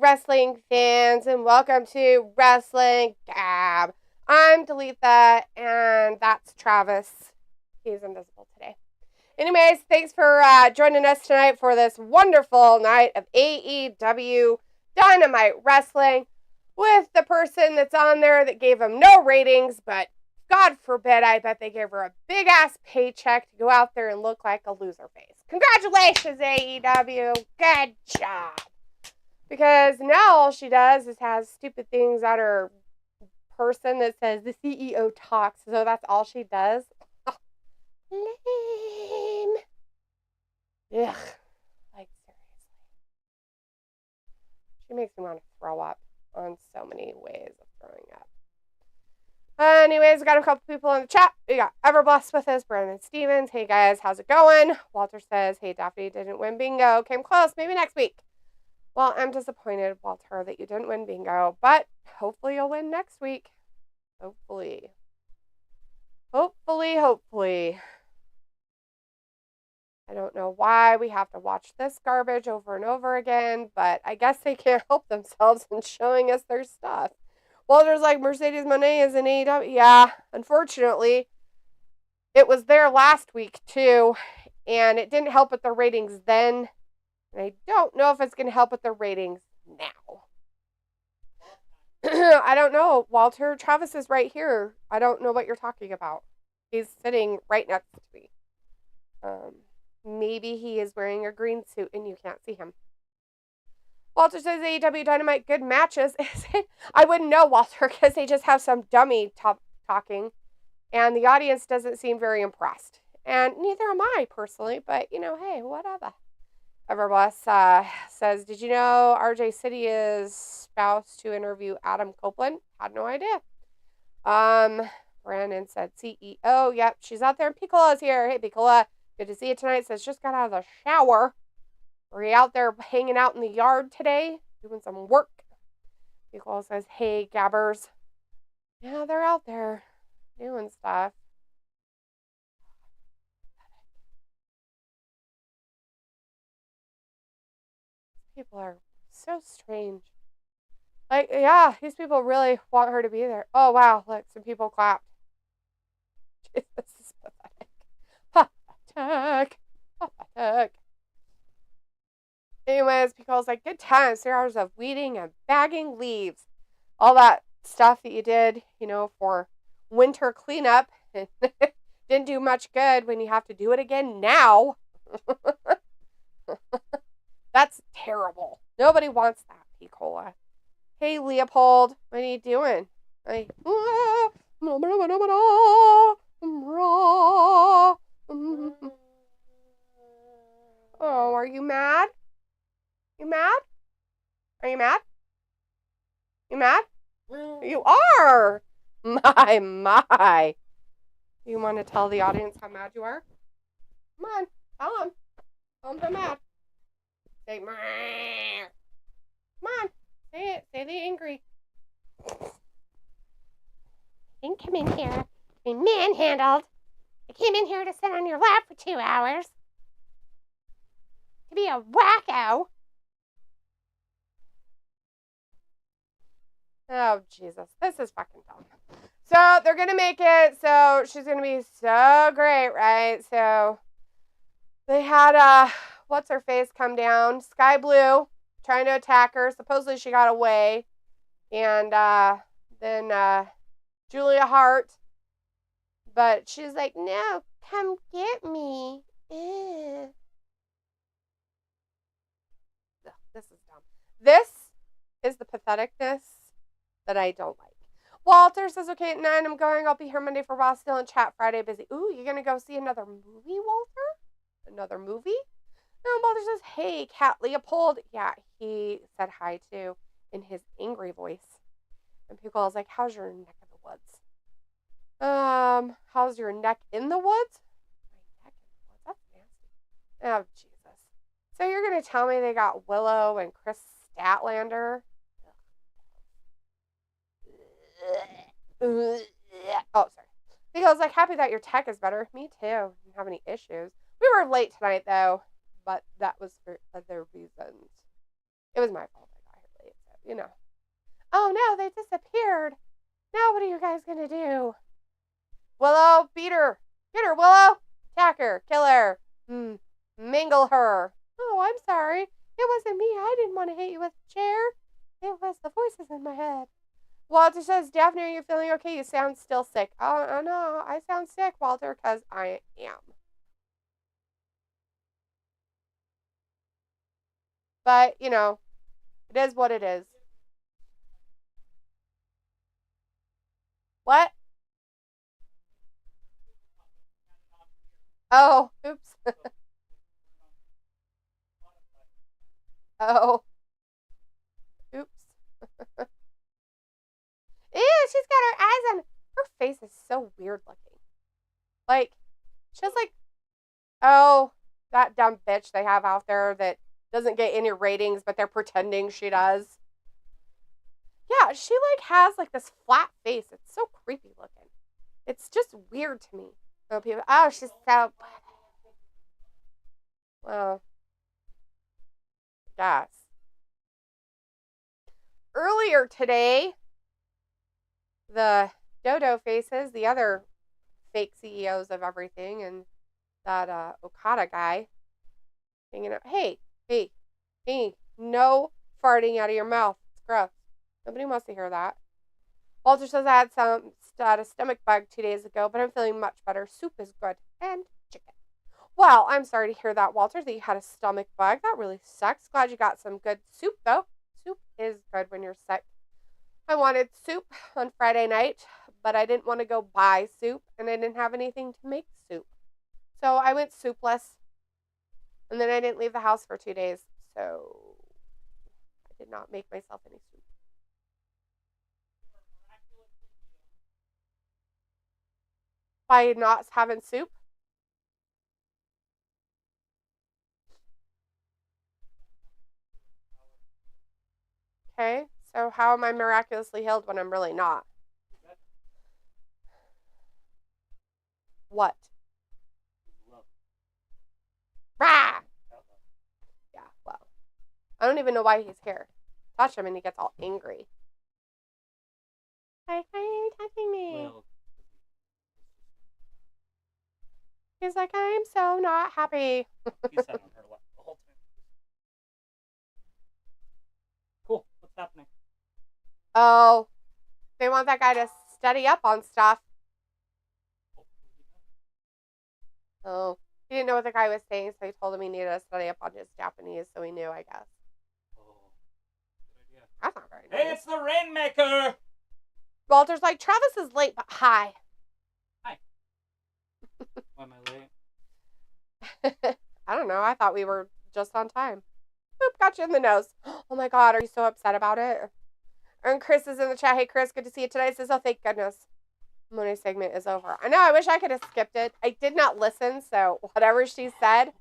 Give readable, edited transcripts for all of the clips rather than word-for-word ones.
wrestling fans, and welcome to Wrestling Gab. I'm Dalitha, and that's Travis. He's invisible today. Anyways, thanks for joining us tonight for this wonderful night of AEW Dynamite Wrestling with the person that's on there that gave him no ratings, but God forbid, I bet they gave her a big-ass paycheck to go out there and look like a loser face. Congratulations, AEW. Good job. Because now all she does is has stupid things on her person that says the CEO talks. So that's all she does. Oh, lame. Ugh. Like, seriously. She makes me want to throw up on so many ways of throwing up. Anyways, we got a couple people in the chat. We got Everblessed with us, Brandon Stevens. Hey guys, how's it going? Walter says, hey, Daphne didn't win bingo. Came close, maybe next week. Well, I'm disappointed, Walter, that you didn't win bingo, but hopefully you'll win next week. Hopefully. Hopefully. I don't know why we have to watch this garbage over and over again, but I guess they can't help themselves in showing us their stuff. Walter's like, Mercedes Moné is in AEW. Yeah, unfortunately, it was there last week, too, and it didn't help with the ratings then, and I don't know if it's going to help with the ratings now. I don't know, Walter. Travis is right here. I don't know what you're talking about. He's sitting right next to me. Maybe he is wearing a green suit and you can't see him. Walter says AEW Dynamite, good matches. I wouldn't know, Walter, because they just have some dummy talking, and the audience doesn't seem very impressed. And neither am I, personally, but, you know, hey, whatever. Everboss says, did you know RJ City is spouse to interview Adam Copeland? Had no idea. Brandon said CEO. Yep, she's out there, and Piccola's here. Hey, Piccola, good to see you tonight. Says, just got out of the shower. Were you out there hanging out in the yard today? Doing some work? Nicole says, hey, gabbers. Yeah, they're out there doing stuff. People are so strange. Like, yeah, these people really want her to be there. Oh, wow, look, some people clapped. This is pathetic. Pathetic. Anyways, Picole's like, good times, 3 hours of weeding and bagging leaves. All that stuff that you did, you know, for winter cleanup. Didn't do much good when you have to do it again now. That's terrible. Nobody wants that, Picola. Hey, Leopold, what are you doing? Like, oh, are you mad? You mad? Are you mad? You mad? You are! My. You want to tell the audience how mad you are? Come on, tell them. Tell them they're mad. Say, meh. Come on, say it. Say the angry. I didn't come in here to be manhandled. I came in here to sit on your lap for 2 hours. To be a wacko. Oh, Jesus. This is fucking dumb. So, they're going to make it. So, she's going to be so great, right? So, they had, what's-her-face come down. Sky Blue trying to attack her. Supposedly, she got away. And, then, Julia Hart. But she's like, no, come get me. Ew. This is dumb. This is the patheticness that I don't like. Walter says, okay, at 9 I'm going. I'll be here Monday for Raw, still in chat Friday, busy. Ooh, you're going to go see another movie, Walter? Another movie? No, Walter says, hey, Cat Leopold. Yeah, he said hi, too, in his angry voice. And people was like, how's your neck in the woods? How's your neck in the woods? My neck in the woods? That's nasty. Oh, Jesus. So you're going to tell me they got Willow and Chris Statlander? Oh, sorry. Because, like, happy that your tech is better. Me too. Didn't have any issues. We were late tonight, though, but that was for other reasons. It was my fault I got here late, you know. Oh no, they disappeared. Now what are you guys gonna do? Willow, beat her. Get her, Willow. Attack her. Kill her. Mingle her. Oh, I'm sorry. It wasn't me. I didn't want to hit you with a chair. It was the voices in my head. Walter says, Daphne, are you feeling okay? You sound still sick. Oh, no. I sound sick, Walter, because I am. But, you know, it is what it is. What? Oh, oops. Oh. Oops. Ew, she's got her eyes on. Her face is so weird looking. Like, she's like, oh, that dumb bitch they have out there that doesn't get any ratings, but they're pretending she does. Yeah, she like has like this flat face. It's so creepy looking. It's just weird to me. Oh, people. Oh, she's so. Well, yes. Earlier today, the Dodo Faces, the other fake CEOs of everything, and that Okada guy, hanging out. Hey, no farting out of your mouth. It's gross. Nobody wants to hear that. Walter says I had a stomach bug 2 days ago, but I'm feeling much better. Soup is good. And chicken. Well, I'm sorry to hear that, Walter, that you had a stomach bug. That really sucks. Glad you got some good soup, though. Soup is good when you're sick. I wanted soup on Friday night, but I didn't want to go buy soup, and I didn't have anything to make soup. So I went soupless, and then I didn't leave the house for 2 days, so I did not make myself any soup. By not having soup? Okay, so how am I miraculously healed when I'm really not? What? Rah! Yeah, well. I don't even know why he's here. Touch him and he gets all angry. Like, why are you touching me? Well, he's like, I'm so not happy. He sat on her lap the whole time. Cool. What's happening? Oh, they want that guy to study up on stuff. Oh, he didn't know what the guy was saying, so he told him he needed to study up on his Japanese, so he knew, I guess. Oh, good idea. That's not very nice. Hey, it's the Rainmaker! Walter's like, Travis is late, but hi. Hi. Why am I late? I don't know. I thought we were just on time. Boop, got you in the nose. Oh my God, are you so upset about it? And Chris is in the chat. Hey, Chris, good to see you today. Says, oh, thank goodness. Money segment is over. I know, I wish I could have skipped it. I did not listen, so whatever she said.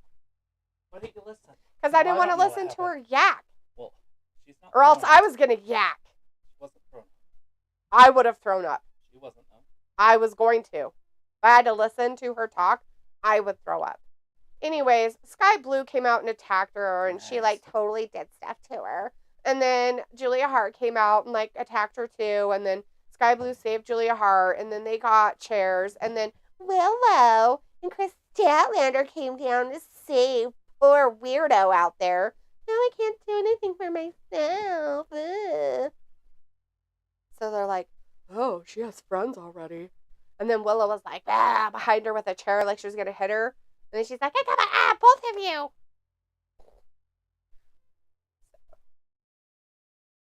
Why didn't you listen? Because I didn't want to listen to her yak. Well, she's not. Or else I was going to yak. She wasn't thrown up. I would have thrown up. She wasn't, though. I was going to. If I had to listen to her talk, I would throw up. Anyways, Sky Blue came out and attacked her, and she, like, totally did stuff to her. And then Julia Hart came out and, like, attacked her, too. And then Sky Blue saved Julia Hart, and then they got chairs. And then Willow and Chris Statlander came down to save poor weirdo out there. Now I can't do anything for myself. Ugh. So they're like, oh, she has friends already. And then Willow was like, behind her with a chair like she was going to hit her. And then she's like, I'm going to both of you.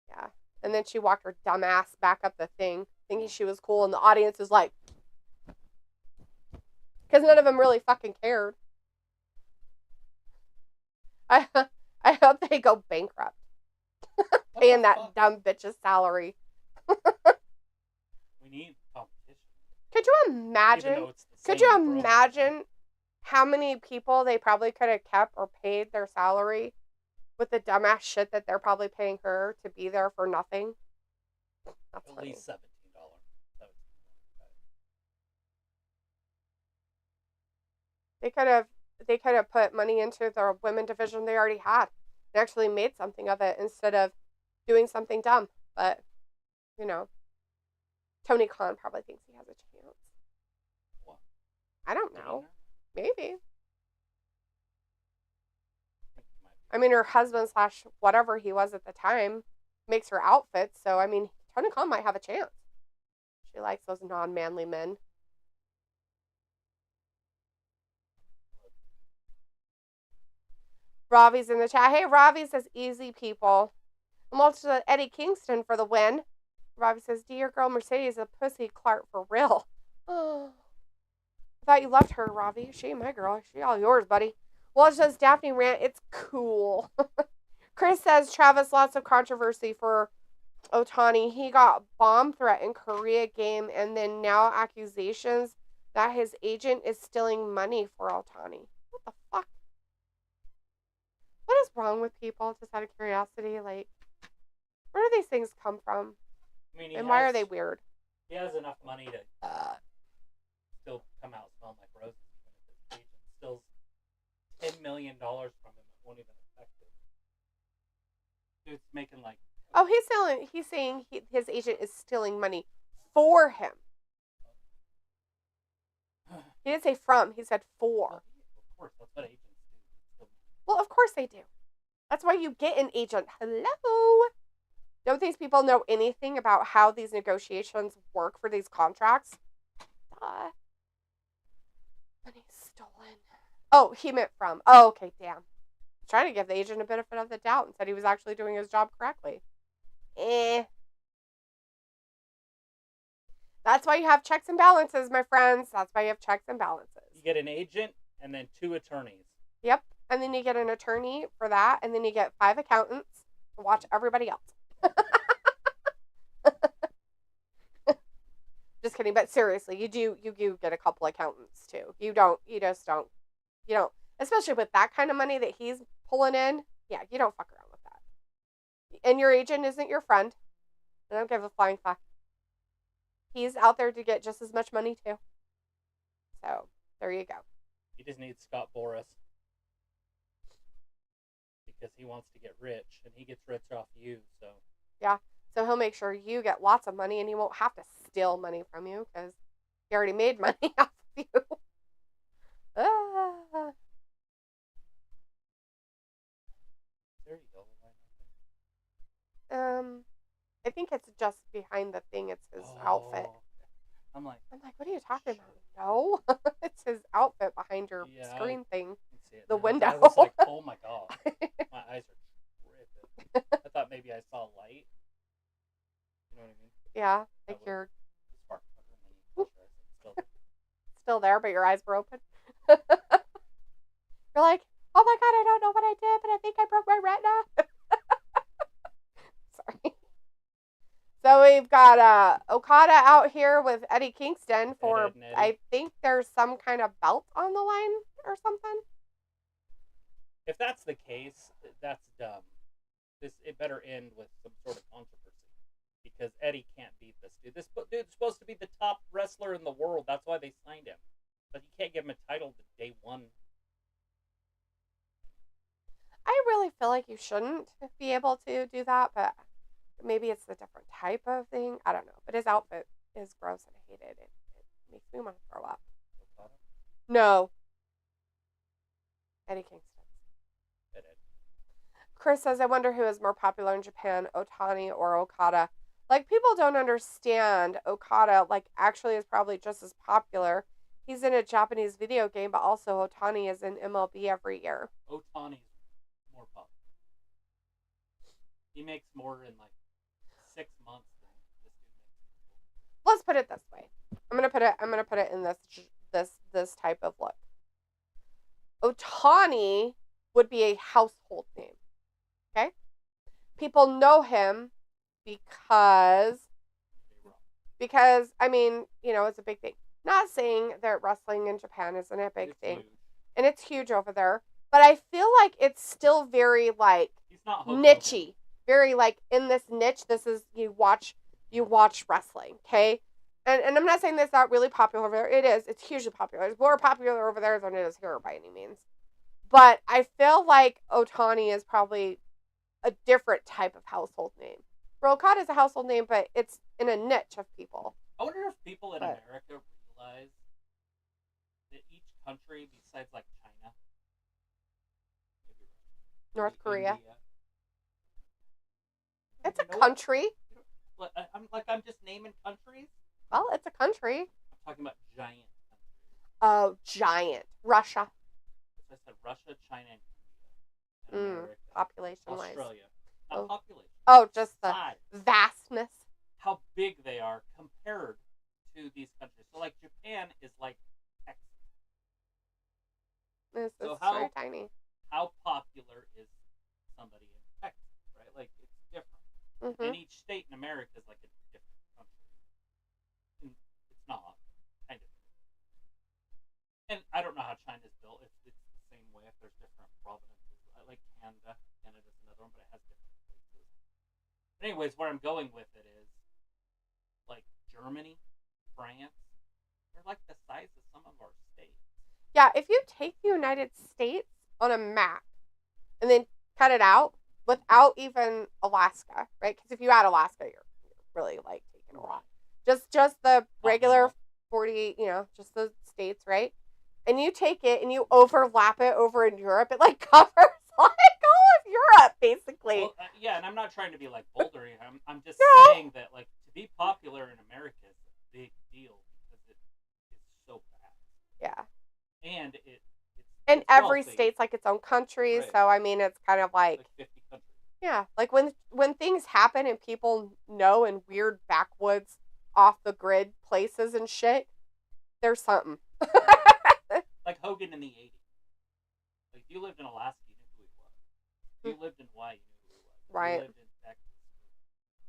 Yeah. And then she walked her dumb ass back up the thing, thinking she was cool. And the audience is like, because none of them really fucking cared. I hope they go bankrupt. Paying that dumb bitch's salary. We need competition. Could you imagine? Could you imagine how many people they probably could have kept or paid their salary with the dumbass shit that they're probably paying her to be there for nothing? That's at least $17. They could have put money into their women division they already had and actually made something of it instead of doing something dumb. But, you know, Tony Khan probably thinks he has a chance. What? I don't know. Maybe. I think he might be. I mean, her husband / whatever he was at the time makes her outfits. So, I mean, Tony Khan might have a chance. She likes those non-manly men. Ravi's in the chat. Hey, Ravi says, easy people. And watch Eddie Kingston for the win. Ravi says, do your girl Mercedes a pussy Clark for real? Oh. I thought you loved her, Ravi. She ain't my girl. She all yours, buddy. Well, it's just Daphne rant. It's cool. Chris says, Travis, lots of controversy for Otani. He got bomb threat in Korea game, and then now accusations that his agent is stealing money for Otani. What the fuck? What is wrong with people, just out of curiosity? Like, where do these things come from? I mean, And why are they weird? He has enough money to still come out smelling like roses, even if his agent steals $10 million from him. It won't even affect it. Dude's making like... Oh, he's saying his agent is stealing money for him. He didn't say from, he said for. Of course, that's what agents do. Well, of course they do. That's why you get an agent. Hello. Don't these people know anything about how these negotiations work for these contracts? Money stolen. Oh, he meant from. Oh, okay, damn. Trying to give the agent a benefit of the doubt and said he was actually doing his job correctly. That's why you have checks and balances, my friends. That's why you have checks and balances. You get an agent and then 2 attorneys. Yep. And then you get an attorney for that, and then you get 5 accountants to watch everybody else. Just kidding, but seriously, you do get a couple accountants too. You don't, especially with that kind of money that he's pulling in. Yeah, you don't fuck around with that. And your agent isn't your friend. I don't give a flying fuck. He's out there to get just as much money too. So there you go. He just needs Scott Boras because he wants to get rich, and he gets rich off you. So yeah. So he'll make sure you get lots of money, and he won't have to steal money from you because he already made money off of you. There you go. I think it's just behind the thing. It's his outfit. I'm like, what are you talking about? No, it's his outfit behind your screen thing. The now. window. I was like, oh my god, my eyes are tripping. I thought maybe I saw light. You know what I mean? Yeah, like your spark. Still there, but your eyes were open. You're like, oh my god, I don't know what I did, but I think I broke my retina. Sorry. So we've got Okada out here with Eddie Kingston for, I think there's some kind of belt on the line or something. If that's the case, that's dumb. It better end with some sort of controversy. Because Eddie can't beat this dude. This dude's supposed to be the top wrestler in the world. That's why they signed him. But you can't give him a title to day one. I really feel like you shouldn't be able to do that, but maybe it's the different type of thing. I don't know. But his outfit is gross and I hate it. It makes me want to throw up. No. Eddie Kingston. Chris says, I wonder who is more popular in Japan, Otani or Okada. Like, people don't understand Okada, like, actually is probably just as popular. He's in a Japanese video game, but also Otani is in MLB every year. Otani's more popular. He makes more in, like, 6 months than this dude makes. Let's put it this way. I'm gonna put it in this type of look. Otani would be a household name. Okay? People know him because I mean, it's a big thing. Not saying that wrestling in Japan isn't a big thing. Huge. And it's huge over there. But I feel like it's still very, like, niche-y. Very, like, in this niche, this is, you watch wrestling, okay? And I'm not saying that's not really popular over there. It is. It's hugely popular. It's more popular over there than it is here by any means. But I feel like Otani is probably a different type of household name. Bro, Okada is a household name, but it's in a niche of people. I wonder if people in America realize that each country, besides like China, North Korea, India, it's a country. I'm just naming countries. Well, it's a country. I'm talking about giant countries. Oh, giant. Russia. I said Russia, China, and India. And America. Population-wise. Australia. Not population. Oh, just the size. Vastness. How big they are compared to these countries. So, like, Japan is like Texas. This is very tiny. How popular is somebody in Texas, right? Like, it's different. Mm-hmm. And each state in America is like a different country. And it's not, kind of. And I don't know how China's built. It's the same way if there's different provinces. I like Canada. Canada's another one, but it has different places. But anyways, where I'm going with it is, like, Germany, France, they're like the size of some of our states. Yeah, if you take the United States on a map and then cut it out without even Alaska, right? Because if you add Alaska, you're really, like, taking a lot. Just the regular 48, just the states, right? And you take it and you overlap it over in Europe, it, like, covers, like, all of Europe, basically. Well, yeah, and I'm not trying to be, like, bouldering. I'm just saying that, like, to be popular in America is a big deal because it is so fast. Yeah. And it's every wealthy. state's like its own country, Right. So I mean, it's kind of like 50 countries. Yeah, like when things happen and people know in weird backwoods, off the grid places and shit, there's something. Like Hogan in the 80s. Like, if you lived in Alaska, you knew who he was. If you lived in Hawaii, you knew who he was. If Right. you lived in Texas,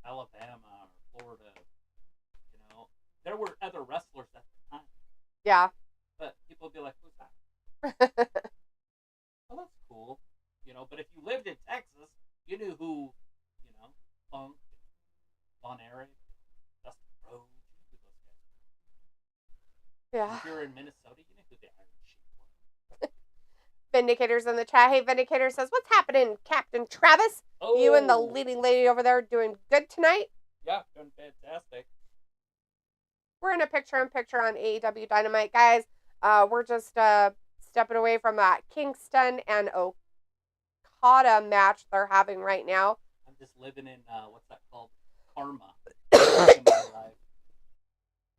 or Alabama, or Florida, there were other wrestlers at the time. Yeah. But people would be like, who's that? Well, that's cool. But if you lived in Texas, you knew who, Funk, Von Erich, Dustin Rhodes, you knew who those guys were. Yeah. If you were in Minnesota, you knew who the Iron Sheik was. Vindicator's in the chat. Hey, Vindicator says, what's happening, Captain Travis? Oh. You and the leading lady over there doing good tonight? Yeah, doing fantastic. We're in a picture-in-picture on AEW Dynamite, guys. We're just stepping away from that Kingston and Okada match they're having right now. I'm just living in, what's that called? Karma. In my life.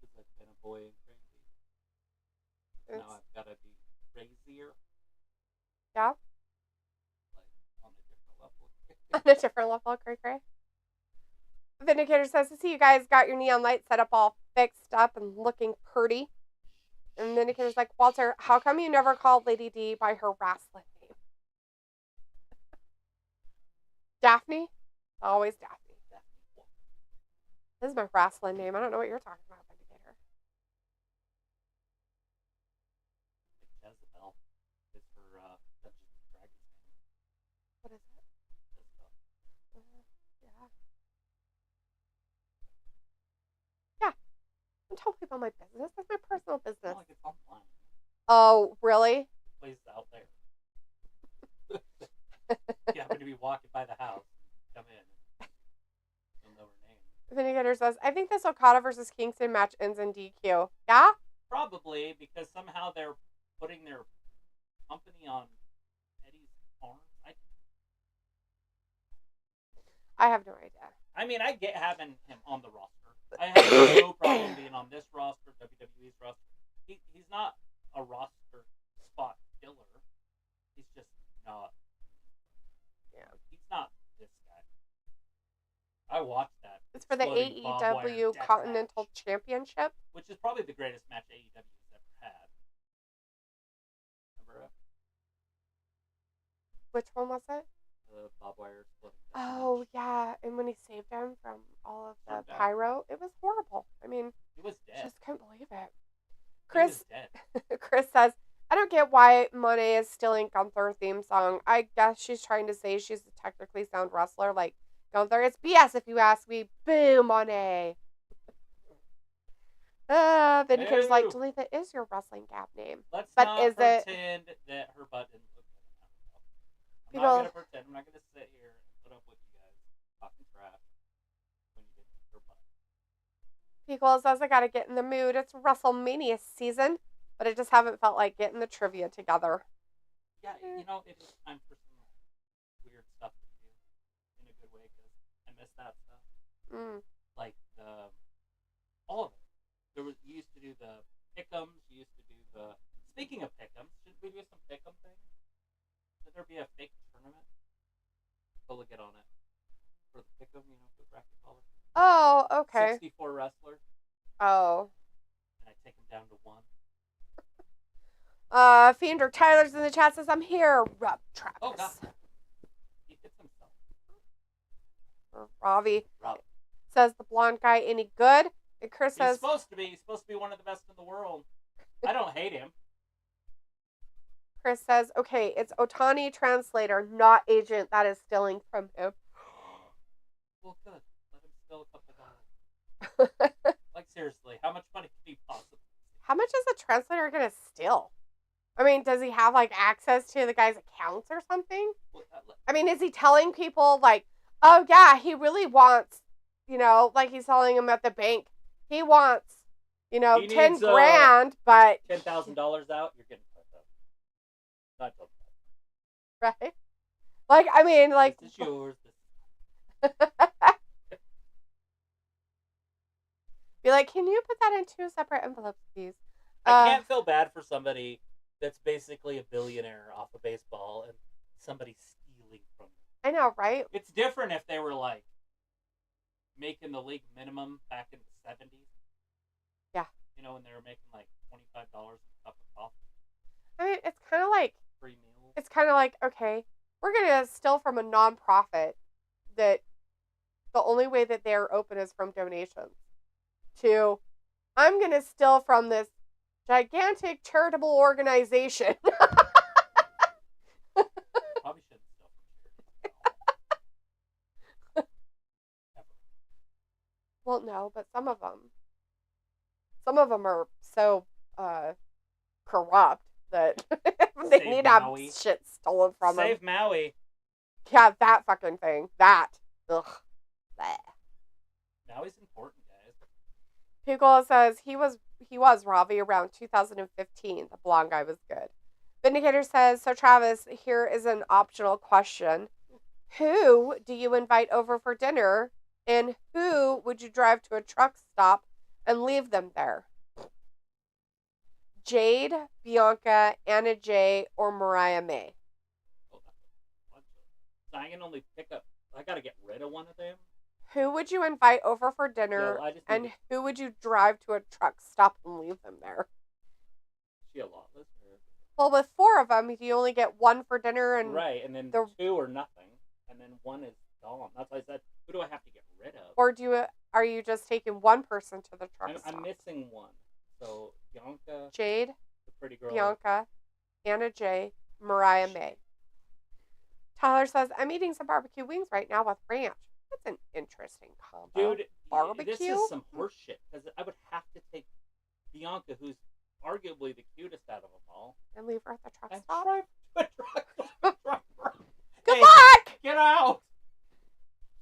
Because I've been a boy and crazy. Now I've got to be crazier. Yeah? Like, on a different level. On a different level, cray-cray. Vindicator says, I see you guys got your neon light set up all fixed up and looking pretty. And Vindicator's like, Walter, how come you never called Lady D by her wrestling name? Daphne? Always Daphne. This is my wrestling name. I don't know what you're talking about, Vindicator. Jezebel is her Dungeons and Dragons name. What is it? Jezebel. Yeah. Yeah. Don't tell people my business. That's my personal business. Not like it's online. Oh, really? The place is out there. You happen to be walking by the house. Come in. You'll know her name. Vindicator says, I think this Okada versus Kingston match ends in DQ. Yeah? Probably, because somehow they're putting their company on Eddie's arm. I have no idea. I mean, I get having him on the roster. I have no problem being on this roster, WWE's roster. He's not a roster spot killer. He's just not. Yeah. He's not this guy. I watched that. It's for the AEW Continental Championship. Which is probably the greatest match AEW's ever had. Remember it? Which one was it? The Bob Wire split. Oh, yeah. And when he saved him from all of the pyro, it was horrible. I mean, he was dead. Just couldn't believe it. Chris, he was dead. Chris says, I don't get why Monet is stealing Gunther theme song. I guess she's trying to say she's a technically sound wrestler like Gunther. It's BS if you ask me. Boo, Monet. Vindicator's like, Talitha is your wrestling gap name. Let's but not is pretend that her butt didn't look good in that. I'm not going to pretend. I'm not going to sit here and put up with you guys talking trash when you didn't make your butt. Pickle says I gotta get in the mood. It's WrestleMania season, but I just haven't felt like getting the trivia together. Yeah, you know, it is time for some weird stuff to do in a good way because I miss that stuff. Like all of it. You used to do the pick'ems. You used to do the. Speaking of pick'ems, should we do some pick'em things? Should there be a fake tournament? Go look it on it for the pick'em. You know, the bracket policy. Oh, okay. 64 wrestlers. Oh. And I take them down to 1. Fiender Tyler's in the chat says I'm here. Rub Travis. Oh God. He hits himself. Ravi says the blonde guy any good? And Chris says He's supposed to be one of the best in the world. I don't hate him. Chris says, okay, it's Otani translator, not agent that is stealing from him. Well, good. Let him steal a couple dollars. Like, seriously, how much money can he possibly steal? How much is a translator going to steal? I mean, does he have, like, access to the guy's accounts or something? Well, I mean, is he telling people, like, oh, yeah, he really wants, you know, like he's telling them at the bank, he wants, you know, 10 grand, but... $10,000 out, you're getting put up. Not till right? Like, I mean, like... This is yours. Be like, can you put that in 2 separate envelopes, please? I can't feel bad for somebody that's basically a billionaire off of baseball and somebody stealing from them. I know, right? It's different if they were, like, making the league minimum back in the 70s. Yeah. You know, when they were making, like, $25 a cup of coffee. I mean, it's kind of like... Free meals. It's kind of like, okay, we're going to steal from a nonprofit that the only way that they're open is from donations. To, I'm going to steal from this gigantic charitable organization. Probably shouldn't steal from charities. Well, no, but some of them are so corrupt that they need to have shit stolen from them. Save Maui. Yeah, that fucking thing. That. Ugh. Bleh. Maui's important, guys. Pickle says he was Ravi around 2015. The blonde guy was good. Vindicator says, so Travis, here is an optional question. Who do you invite over for dinner? And who would you drive to a truck stop and leave them there? Jade, Bianca, Anna Jay, or Mariah May? Oh, so I can only pick up... I gotta get rid of one of them? Who would you invite over for dinner, and who would you drive to a truck stop and leave them there? Is she a lot listener? Well, with 4 of them, you only get 1 for dinner, and right, and then 2 or nothing, and then 1 is gone. That's why I said, who do I have to get rid of? Or are you just taking 1 person to the truck stop? I'm missing 1. So Bianca, Jade, the pretty girl, Bianca, Anna Jay, Mariah May. Tyler says, I'm eating some barbecue wings right now with ranch. That's an interesting combo. Dude, barbecue? This is some horse shit. Because I would have to take Bianca, who's arguably the cutest out of them all. And leave her at the truck and stop? Drive to a truck stop. Good luck! Get out!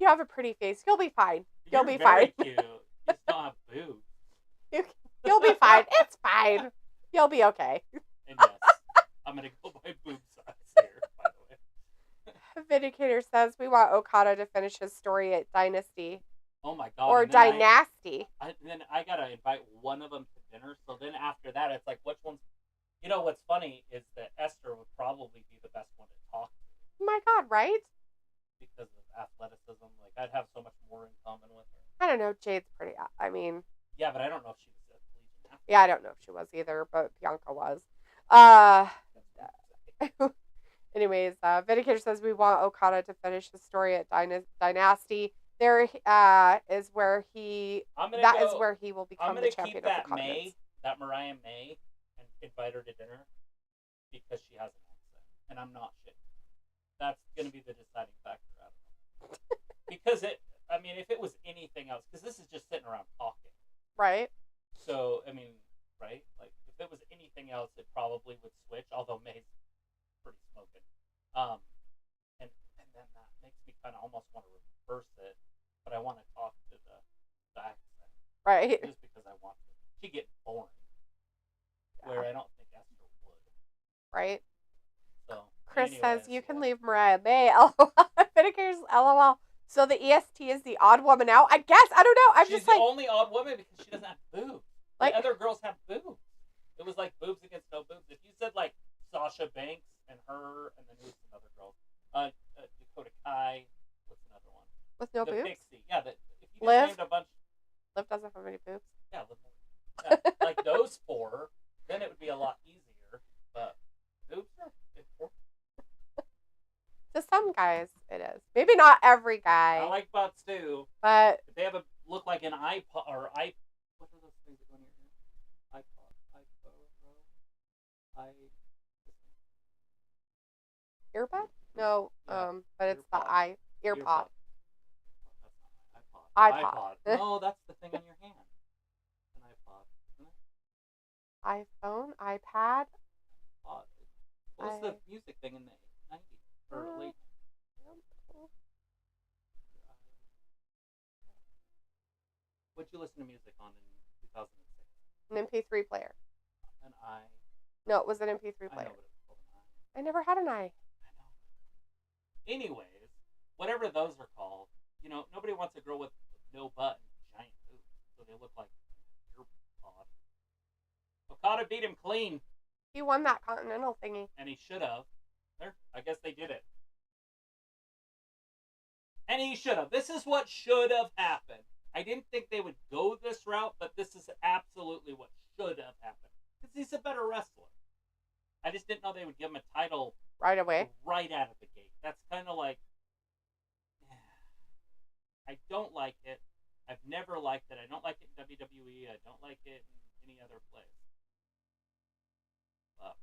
You have a pretty face. You'll be fine. You're You'll be very fine. Cute. You just don't have boobs. You'll be fine. It's fine. You'll be okay. And yes, I'm going to go by boob size here, by the way. Vindicator says we want Okada to finish his story at Dynasty. Oh my God. Or Dynasty. Then I got to invite one of them to dinner. So then after that, it's like, which one's... You know, what's funny is that Esther would probably be the best one to talk to. Oh my God, right? Because of athleticism. Like, I'd have so much more in common with her. I don't know. Jade's pretty... I mean... Yeah, but I don't know if she was a collegiate athlete. Yeah, I don't know if she was either, but Bianca was. Anyways, Vindicator says we want Okada to finish the story at Dynasty. There is where he... is where he will become the champion of the continents. That Mariah May, and invite her to dinner because she has an accent. And I'm not shit. That's going to be the deciding factor out of it. Because if it was anything else, because this is just sitting around talking. Right. So, I mean, right? Like, if it was anything else, it probably would switch, although May's pretty smoking. And then that makes me kind of almost want to reverse it, but I want to talk to the accent. Right. Just because I want to. She get boring. Yeah. Where I don't think Esther would. Right. So Chris says you can leave Mariah May. LOL. Finneker's LOL. So the EST is the odd woman out? I guess. I don't know. She's the only odd woman because she doesn't have boobs. Like, the other girls have boobs. It was like boobs against no boobs. If you said like Sasha Banks and her, and then who's another girl? Dakota Kai. What's another one? With no boobs? Pixie. Yeah, if you Liv? just named a bunch. Liv doesn't have any boobs. Yeah, Liv. Yeah, like those four, then it would be a lot easier. But boobs are important. To some guys, it is. Maybe not every guy. I like butts too. But if they have look like an iPod or what are those things that go in your ear? Earbud? No, yeah, but it's the earpod. That's not my iPod. No, that's the thing on your hand. An iPod, isn't it? iPhone, iPad. What was the music thing in the 90s or late? What'd you listen to music on in 2006? An MP3 player. An I. No, it was an MP3 player. I know, but it was called an I. I never had an I. I know. Anyways, whatever those are called, nobody wants a girl with no butt and giant boobs, so they look like an earpod. Okada beat him clean. He won that Continental thingy. And he should have. I guess they did it. And he should have. This is what should have happened. I didn't think they would go this route, but this is absolutely what should have happened. Because he's a better wrestler. I just didn't know they would give him a title right away. Right out of the gate. That's kind of like, I don't like it. I've never liked it. I don't like it in WWE. I don't like it in any other place. But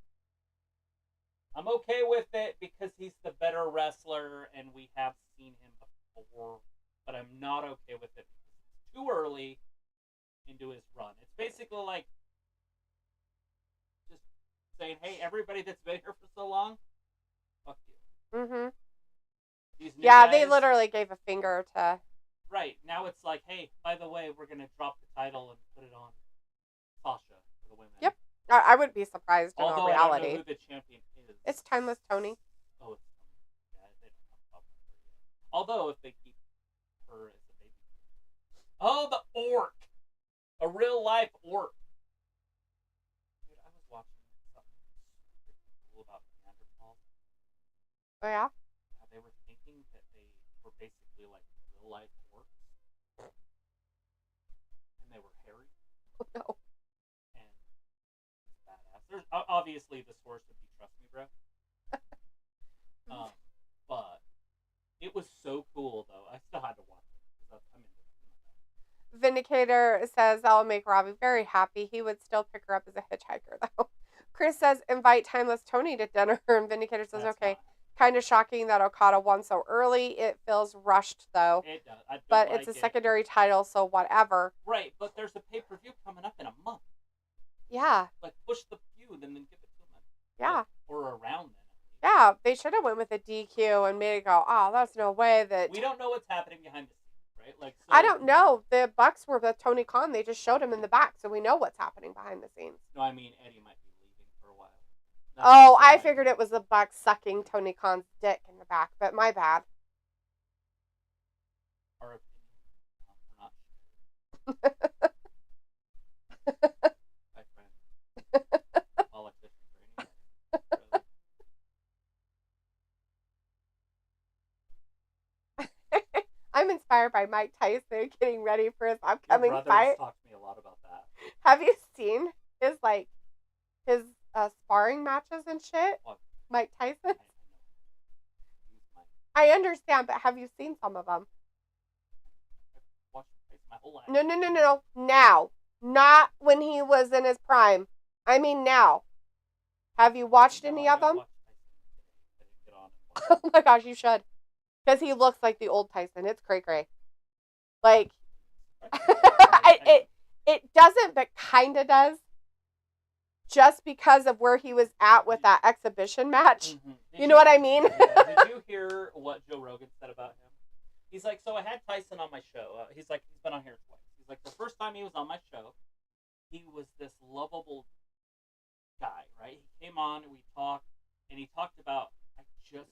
I'm okay with it because he's the better wrestler and we have seen him before. But I'm not okay with it because it's too early into his run. It's basically like just saying, hey, everybody that's been here for so long, fuck you. Mm-hmm. Yeah, they literally gave a finger to... Right. Now it's like, hey, by the way, we're going to drop the title and put it on Sasha for the women. Yep. I wouldn't be surprised in all reality. I don't know who the champion is. It's Timeless Tony. Oh, it's Tony. Yeah, they don't have a problem with her yet. Although, if they keep her as a baby. Oh, the orc! A real-life orc. Dude, I was watching something cool about Neanderthals. Oh, yeah? Yeah, they were thinking that they were basically like real-life orcs. And they were hairy. Oh, no. And it's badass. There's obviously the source would be Trust Me, Bro. But it was so cool, though. I still had to watch it. Because I'm into it. Vindicator says that will make Robbie very happy. He would still pick her up as a hitchhiker, though. Chris says, invite Timeless Tony to dinner. And Vindicator says, That's okay. fine. Kind of shocking that Okada won so early. It feels rushed, though. It does. But it's a secondary title, so whatever. Right, but there's a pay-per-view coming up in a month. Yeah. Like, push the feud and then give it to them. Yeah. Like, or around then. Yeah, they should have went with a DQ and made it go, oh, that's no way that... We don't know what's happening behind the scenes, right? Like, so... I don't know. The Bucks were with Tony Khan. They just showed him in the back, so we know what's happening behind the scenes. No, I mean, Eddie might be leaving for a while. Oh, I figured it was the Bucks sucking Tony Khan's dick in the back, but my bad. Our opinion. We're not sure. My friend. Politicians or anybody. Really. I'm inspired by Mike Tyson getting ready for his upcoming Your fight. talked to me a lot about that. Have you seen his sparring matches and shit? What? Mike Tyson? I understand, but have you seen some of them? I've watched Tyson my whole life. No. Now. Not when he was in his prime. I mean now. Have you watched any of them? Oh my gosh, you should. Because he looks like the old Tyson. It's cray-cray. Like, it doesn't, but kind of does. just because of where he was at with that exhibition match. Mm-hmm. You know what I mean? Yeah. Did you hear what Joe Rogan said about him? He's like, so I had Tyson on my show. He's like, he's been on here twice. He's like, the first time he was on my show, he was this lovable guy, right? He came on and we talked, and he talked about, I just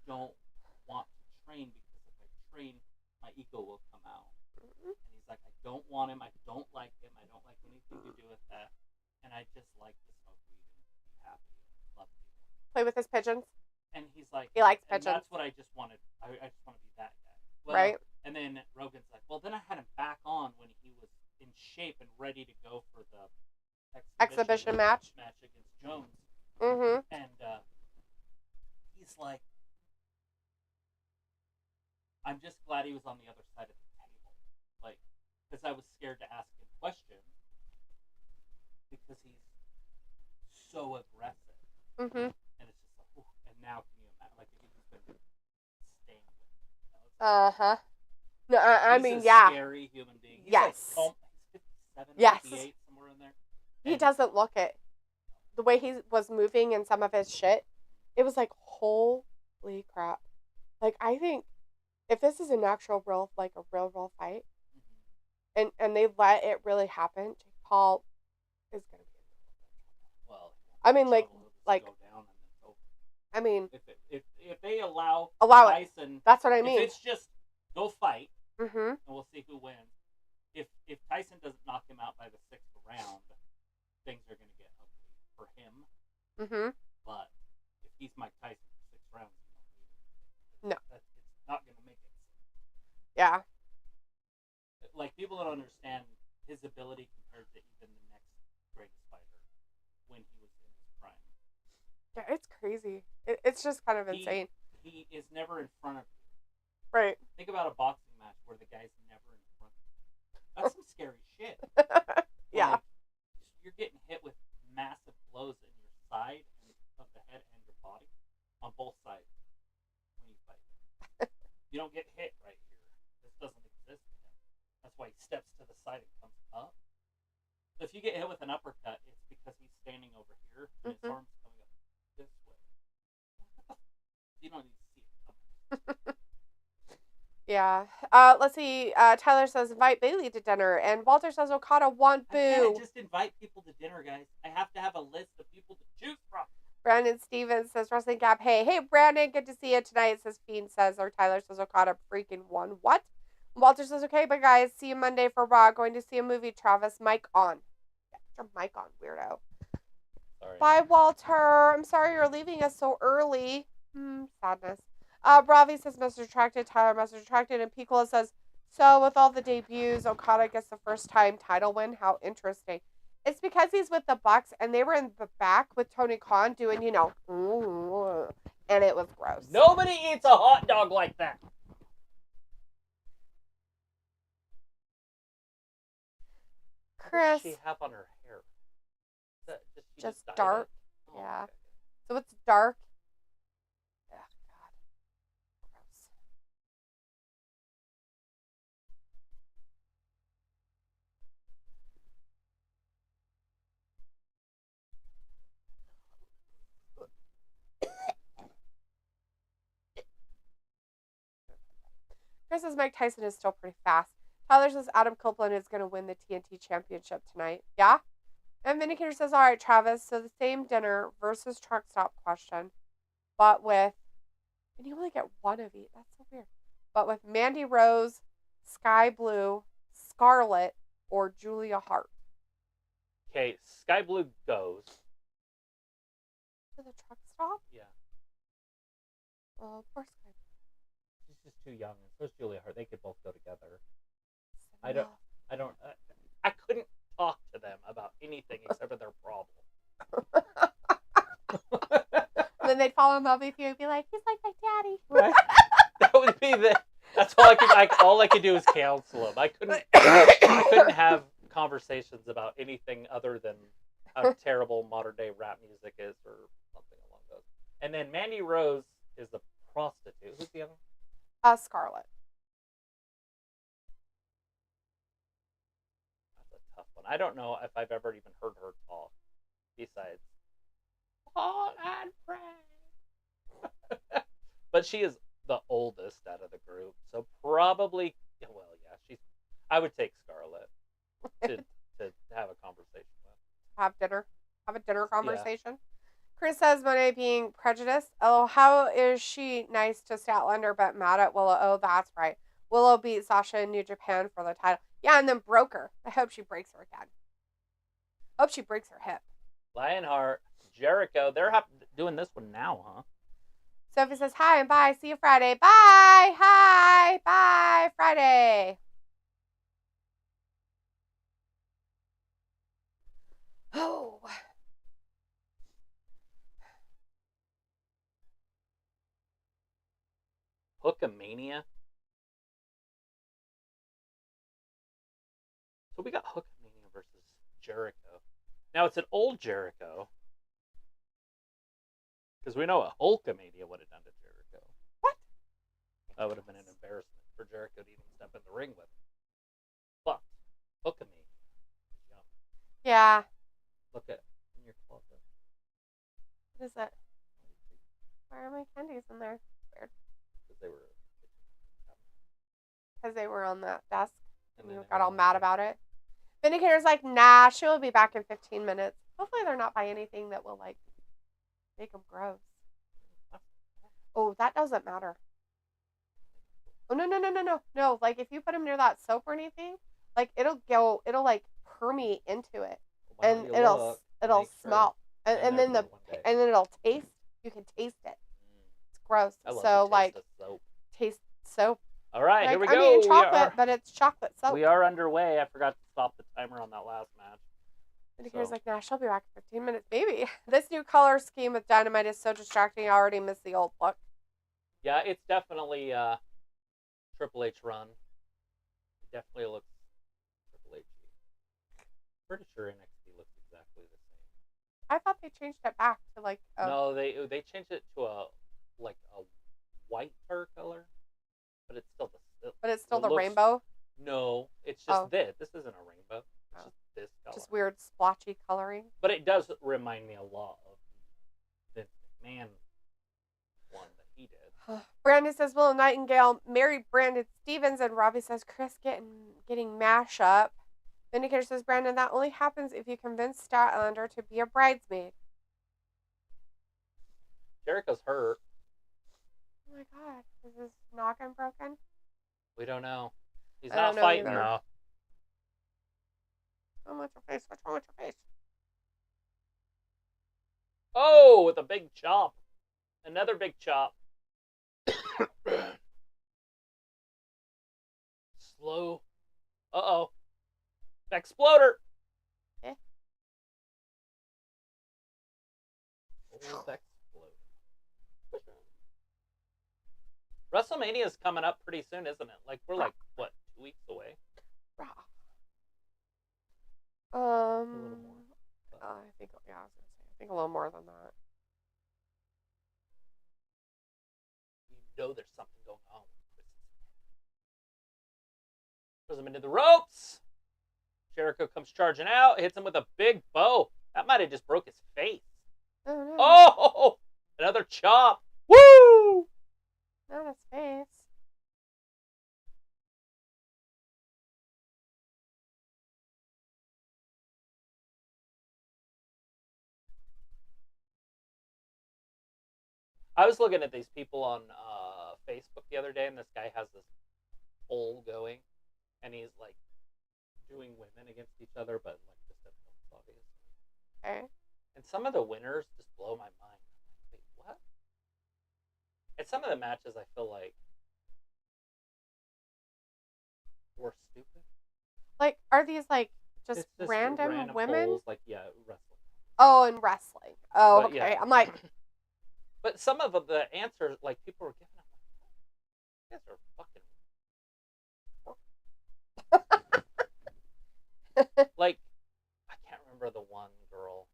don't want to train because if I train, my ego will come out. And he's like, I don't want him. I don't like him. I don't like anything to do with that. And I just like to smoke weed and be happy and love people. Play with his pigeons. And he's like, he likes and pigeons. that's what I just wanted. I just want to be that guy. Well, right. And then Rogan's like, well, then I had him back on when he was in shape and ready to go for the exhibition match against Jones. Mm-hmm. And he's like, I'm just glad he was on the other side of the table. Like, because I was scared to ask him questions because he's so aggressive. Mm-hmm. And it's just like, ooh, and now can you imagine? Like, if he's been staying with him. You know? Uh-huh. No, I mean, he's yeah. a scary human being. He's yes. Like, he's 57, yes. 58, somewhere in there. He doesn't look it. The way he was moving and some of his shit, it was like, holy crap. Like, I think if this is an actual real, like a real fight, and they let it really happen, Jake Paul is going to be in trouble. Well, I mean, like, go down and then over. I mean, if they allow Tyson, it. That's what I mean. If it's just go fight, mm-hmm. and we'll see who wins. If Tyson doesn't knock him out by the 6th round, things are going to get ugly for him. Mm-hmm. But if he's Mike Tyson for 6 rounds, no, it's not going to make it. Yeah. Like, people don't understand his ability compared to even the next greatest fighter when he was in his prime. Yeah, it's crazy. It's just kind of insane. He is never in front of you. Right. Think about a boxing match where the guy's never in front of you. That's some scary shit. Yeah. Like, you're getting hit with massive blows in your side of the head and your body on both sides when you fight. You don't get hit right here. This doesn't exist to him. That's why he steps to the side and comes up. So if you get hit with an uppercut, it's because he's standing over here and his arm's coming up this way. You don't need to see it. Yeah. Let's see. Tyler says invite Bailey to dinner, and Walter says Okada want boo. I can't just invite people to dinner, guys. I have to have a list of people to choose from. Brandon Stevens says Wrestling Gap. Hey, Brandon, good to see you tonight. Says Fiend says, or Tyler says Okada freaking won. What? Walter says, okay, but guys, see you Monday for Raw. Going to see a movie. Travis, mic on. Get your mic on, weirdo. Sorry. Bye, Walter. I'm sorry you're leaving us so early. Sadness. Bravi says most attracted. Tyler most attracted. And Piccola says, so with all the debuts, Okada gets the first time title win. How interesting. It's because he's with the Bucks and they were in the back with Tony Khan doing, and it was gross. Nobody eats a hot dog like that. Chris. What does she have on her hair? Just dark. Oh, yeah. Okay. So it's dark. Oh, God. Gross. Chris says Mike Tyson is still pretty fast. Tyler says Adam Copeland is going to win the TNT Championship tonight. Yeah? And Vindicator says, all right, Travis, so the same dinner versus truck stop question, but with, and you only get one of each. That's so weird. But with Mandy Rose, Sky Blue, Scarlett, or Julia Hart. Okay, Sky Blue goes. To the truck stop? Yeah. Oh, poor Sky Blue. She's just too young. And so is Julia Hart. They could both go together. I couldn't talk to them about anything except for their problem. And then they'd fall in love with you and be like, he's like my daddy. Right. That would be that's all I could all I could do is counsel him. I couldn't have conversations about anything other than how terrible modern day rap music is or something along those. And then Mandy Rose is the prostitute. Who's the other? Scarlett. That's a tough one. I don't know if I've ever even heard her talk. besides Paul and Frank. But she is the oldest out of the group, so probably, well, yeah, I would take Scarlett to have a conversation with. Have a dinner conversation. Yeah. Chris says Monet being prejudiced. Oh, how is she nice to Statlander but mad at Willow? Oh, that's right. Willow beat Sasha in New Japan for the title. Yeah, and then broke her. I hope she breaks her again. Hope she breaks her hip. Lionheart, Jericho, they're doing this one now, huh? Sophie says hi and bye. See you Friday. Bye. Hi. Bye. Friday. Oh. Hookamania. So we got Hookamania versus Jericho. Now it's an old Jericho. Because we know what Hulkamania would have done to Jericho. What? That would have been an embarrassment for Jericho to even step in the ring with him. But Hookamania is young. Yeah. Look at in your closet. What is it? Why are my candies in there? Weird. Because they were on that desk. And you got all mad about it. Vindicator's like, nah, she'll be back in 15 minutes. Hopefully they're not by anything that will, like, make them gross. Oh, that doesn't matter. Oh, no. No, like, if you put them near that soap or anything, like, it'll, like, permeate into it. Well, and it'll smell. Sure. And then it'll taste. You can taste it. It's gross. So, like, taste soap. All right, like, here we go. I mean, chocolate, but it's chocolate soap. We are underway. I forgot to stop the timer on that last match. Vindicator's like, nah, she'll be back in 15 minutes. Maybe. This new color scheme with Dynamite is so distracting. I already miss the old look. Yeah, it's definitely Triple H run. It definitely looks Triple H. Pretty sure NXT looks exactly the same. I thought they changed it back to like a... No, they changed it to a white fur color. But it's still the rainbow? No, it's just this. This isn't a rainbow. It's just this color. Just weird splotchy coloring. But it does remind me a lot of the McMahon one that he did. Brandon says Willow Nightingale married Brandon Stevens, and Robbie says Chris getting mash up. Vindicator says, Brandon, that only happens if you convince Statlander to be a bridesmaid. Jericho's hurt. Oh my god, is his noggin broken? We don't know. He's not fighting either. though. What's wrong with your face? What's wrong with your face? Oh, with a big chop. Another big chop. Slow. Uh-oh. Exploder. Eh? Oh, WrestleMania is coming up pretty soon, isn't it? Like, we're like, what, 2 weeks away? A little more. I think a little more than that. You know there's something going on. Throws him into the ropes. Jericho comes charging out, hits him with a big bow. That might have just broke his face. Oh, no. Oh! Another chop. Woo! Not his face. I was looking at these people on Facebook the other day, and this guy has this poll going, and he's like doing women against each other, but like just at once, obviously. Okay. And some of the winners just blow my mind. Wait, what? And some of the matches I feel like were stupid. Like, are these like just random women? Polls, like, yeah, wrestling. Oh, and wrestling. Oh, but, okay. Yeah. I'm like, but some of the answers, like, people were giving them, like, you guys are fucking. Like, I can't remember the one girl.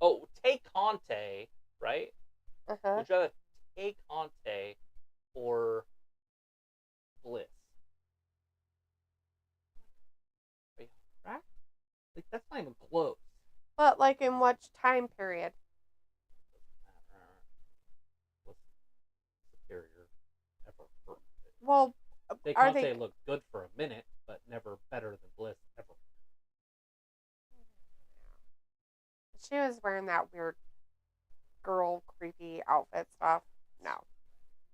Oh, Tay Conte, right? uh-huh. Would you rather Tay Conte or Bliss? Right? Like, that's not even close. But, like, in what time period? What's superior ever? Well, They are can't they... say look good for a minute, but never better than Bliss ever. She was wearing that weird girl creepy outfit stuff. No.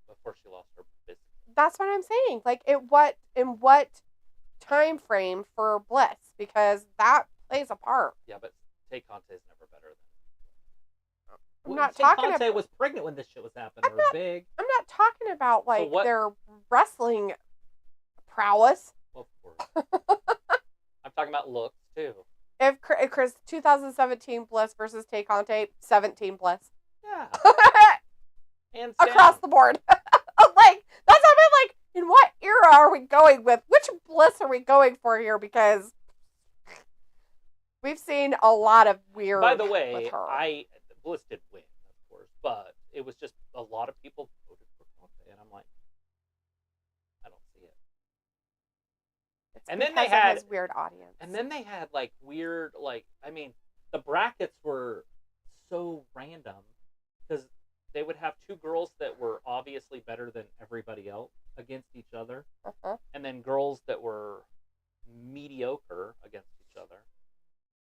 Before she lost her business. That's what I'm saying. Like, in what time frame for Bliss? Because that plays a part. Yeah, but Tay Conte is never better than. I'm not Tay talking Conte about... was pregnant when this shit was happening. Or big. I'm not talking about, like, their wrestling prowess. Well, of course. I'm talking about looks, too. If Chris, 2017 Bliss versus Tay Conte, 17 Bliss. Yeah. And across the board. Like, that's how I'm like, in what era are we going with? Which Bliss are we going for here? Because we've seen a lot of weird. By the way, with her. Bliss did win, of course, but it was just a lot of people voted for Conte, and I'm like, I don't see it. It's and then they had his weird audience. And then they had like weird, like, I mean, the brackets were so random because they would have two girls that were obviously better than everybody else against each other, and then girls that were mediocre against each other.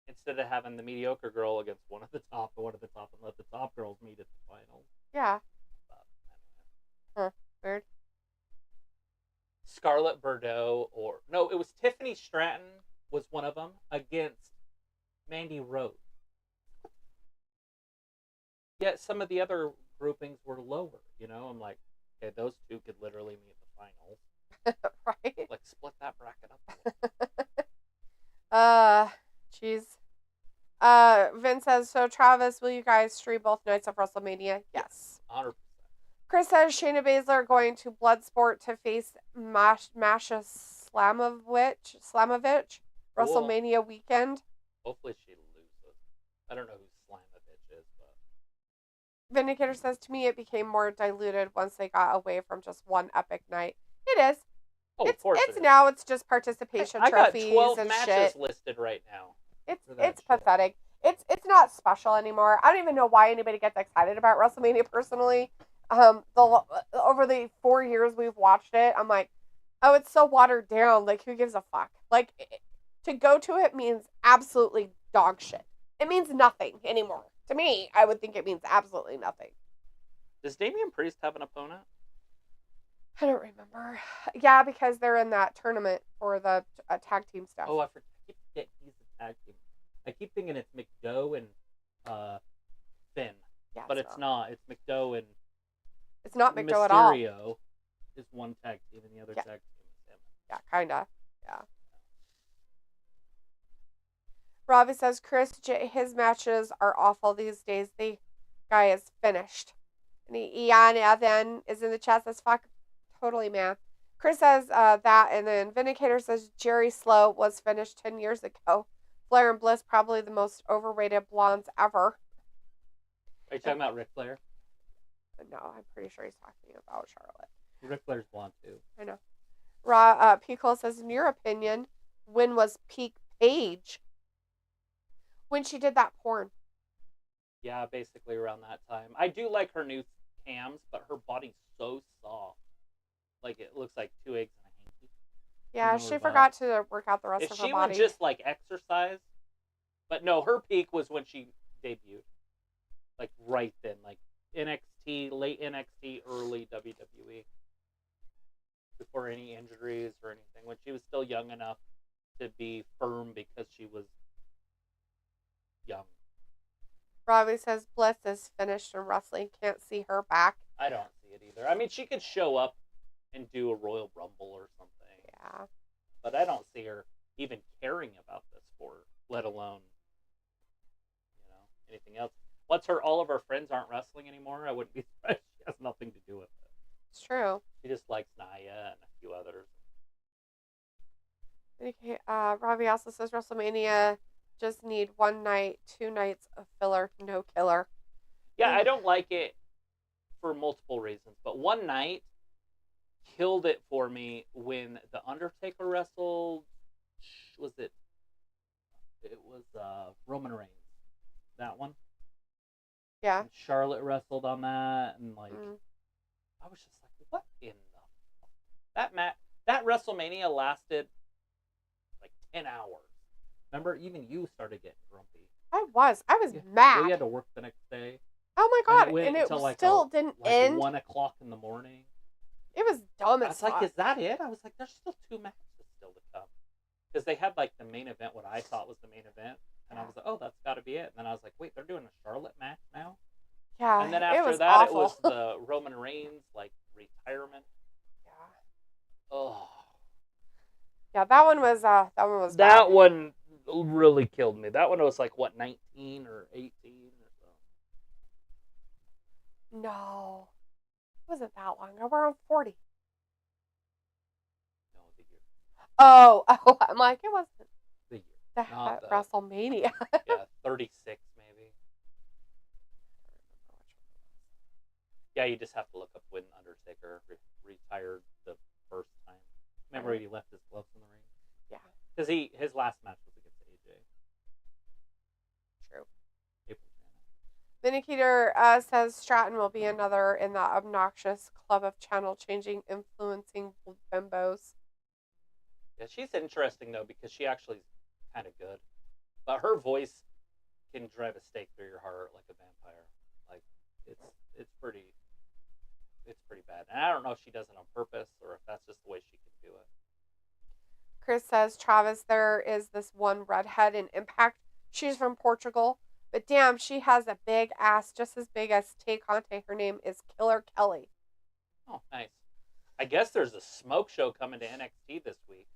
Instead of having the mediocre girl against one of the top and one of the top, and let the top girls meet at the finals. Yeah. Weird. Scarlett Bordeaux, it was Tiffany Stratton was one of them against Mandy Rhodes. Yet some of the other groupings were lower, you know? I'm like, okay, those two could literally meet the finals. Right? Like, split that bracket up. Jeez. Vince says, so Travis, will you guys stream both nights of WrestleMania? Yes. 100%. Chris says Shayna Baszler going to Bloodsport to face Masha Slamovich WrestleMania weekend. Hopefully she loses. I don't know who Slamovich is, but Vindicator says, to me it became more diluted once they got away from just one epic night. It is. Oh, of course it's now it's just participation trophies I got 12 and matches shit. listed right now. It's pathetic. It's not special anymore. I don't even know why anybody gets excited about WrestleMania personally. Over the 4 years we've watched it, I'm like, oh, it's so watered down. Like, who gives a fuck? Like, to go to it means absolutely dog shit. It means nothing anymore. To me, I would think it means absolutely nothing. Does Damian Priest have an opponent? I don't remember. Yeah, because they're in that tournament for the tag team stuff. Oh, I forget. I keep forgetting he's a tag team. I keep thinking it's McDowell and Finn. Yeah, but it's not. It's McDowell and it's not McDowell at all. Mysterio is one tag team and the other tag team is him. Yeah, kinda. Yeah. Ravi says, Chris, his matches are awful these days. The guy is finished. And Ian then is in the chat, says, fuck, totally, man. Chris says that, and then Vindicator says Jerry Slow was finished 10 years ago. Flair and Bliss, probably the most overrated blondes ever. Are you talking about Ric Flair? No, I'm pretty sure he's talking about Charlotte. Ric Flair's blonde, too. I know. P. Cole says, in your opinion, when was peak Paige? When she did that porn. Yeah, basically around that time. I do like her new cams, but her body's so soft. Like, it looks like 2 eggs and a hanky. Yeah, she forgot to work out the rest of her body. If she would just, like, exercise. But no, her peak was when she debuted. Like, right then. Like, NXT, late NXT, early WWE. Before any injuries or anything. When she was still young enough to be firm because she was young. Robbie says Bliss is finished in wrestling. Can't see her back. I don't see it either. I mean, she could show up and do a Royal Rumble or something. Yeah. But I don't see her even caring about the sport, let alone, anything else. What's her? All of her friends aren't wrestling anymore. I wouldn't be surprised. She has nothing to do with it. It's true. She just likes Nia and a few others. Okay. Robbie also says WrestleMania just need 1 night, 2 nights of filler, no killer. Yeah, I don't like it for multiple reasons, but one night killed it for me when The Undertaker wrestled. Was it It was Roman Reigns. That one. Yeah. And Charlotte wrestled on that, and like, I was just like, what in the that WrestleMania lasted like 10 hours. Remember, even you started getting grumpy. I was mad. Yeah, you had to work the next day. Oh my god! And it like still didn't end. 1 o'clock in the morning. It was dumb as I was like, is that it? I was like, there's still 2 matches still to come. Because they had like the main event, what I thought was the main event. And I was like, oh, that's got to be it. And then I was like, wait, they're doing a Charlotte match now? Yeah. And then after that, awful. it was the Roman Reigns like retirement. Yeah. Oh. Yeah, that one was bad. That one really killed me. That one was like what, 19 or 18 or so. No. It wasn't that long. I was around 40. No, the year. Oh, I'm like, it wasn't. The year. That WrestleMania. Yeah, 36 maybe. Yeah, you just have to look up when Undertaker retired the first time. Remember he left his gloves in the ring? Yeah. Because his last match was against AJ. True. April. Vindicator says Stratton will be another in the obnoxious club of channel changing, influencing bimbos. Yeah, she's interesting though because she actually is kind of good, but her voice can drive a stake through your heart like a vampire. Like it's pretty bad. And I don't know if she does it on purpose or if that's just the way she can do it. Chris says, Travis, there is this one redhead in Impact. She's from Portugal, but damn, she has a big ass, just as big as Tay Conte. Her name is Killer Kelly. Oh, nice. I guess there's a smoke show coming to NXT this week.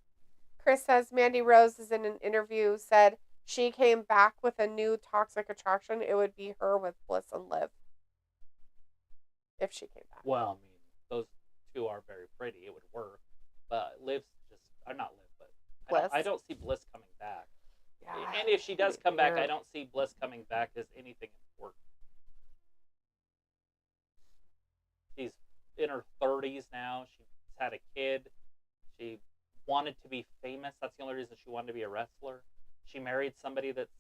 Chris says Mandy Rose is in an interview, said she came back with a new toxic attraction. It would be her with Bliss and Liv. If she came back. Well, I mean, those two are very pretty. It would work. But Liv's just, or not Liv, but Bliss. I don't see Bliss coming back. Yeah. And if she does come back, I don't see Bliss coming back as anything important. She's in her 30s now. She's had a kid. She wanted to be famous. That's the only reason she wanted to be a wrestler. She married somebody that's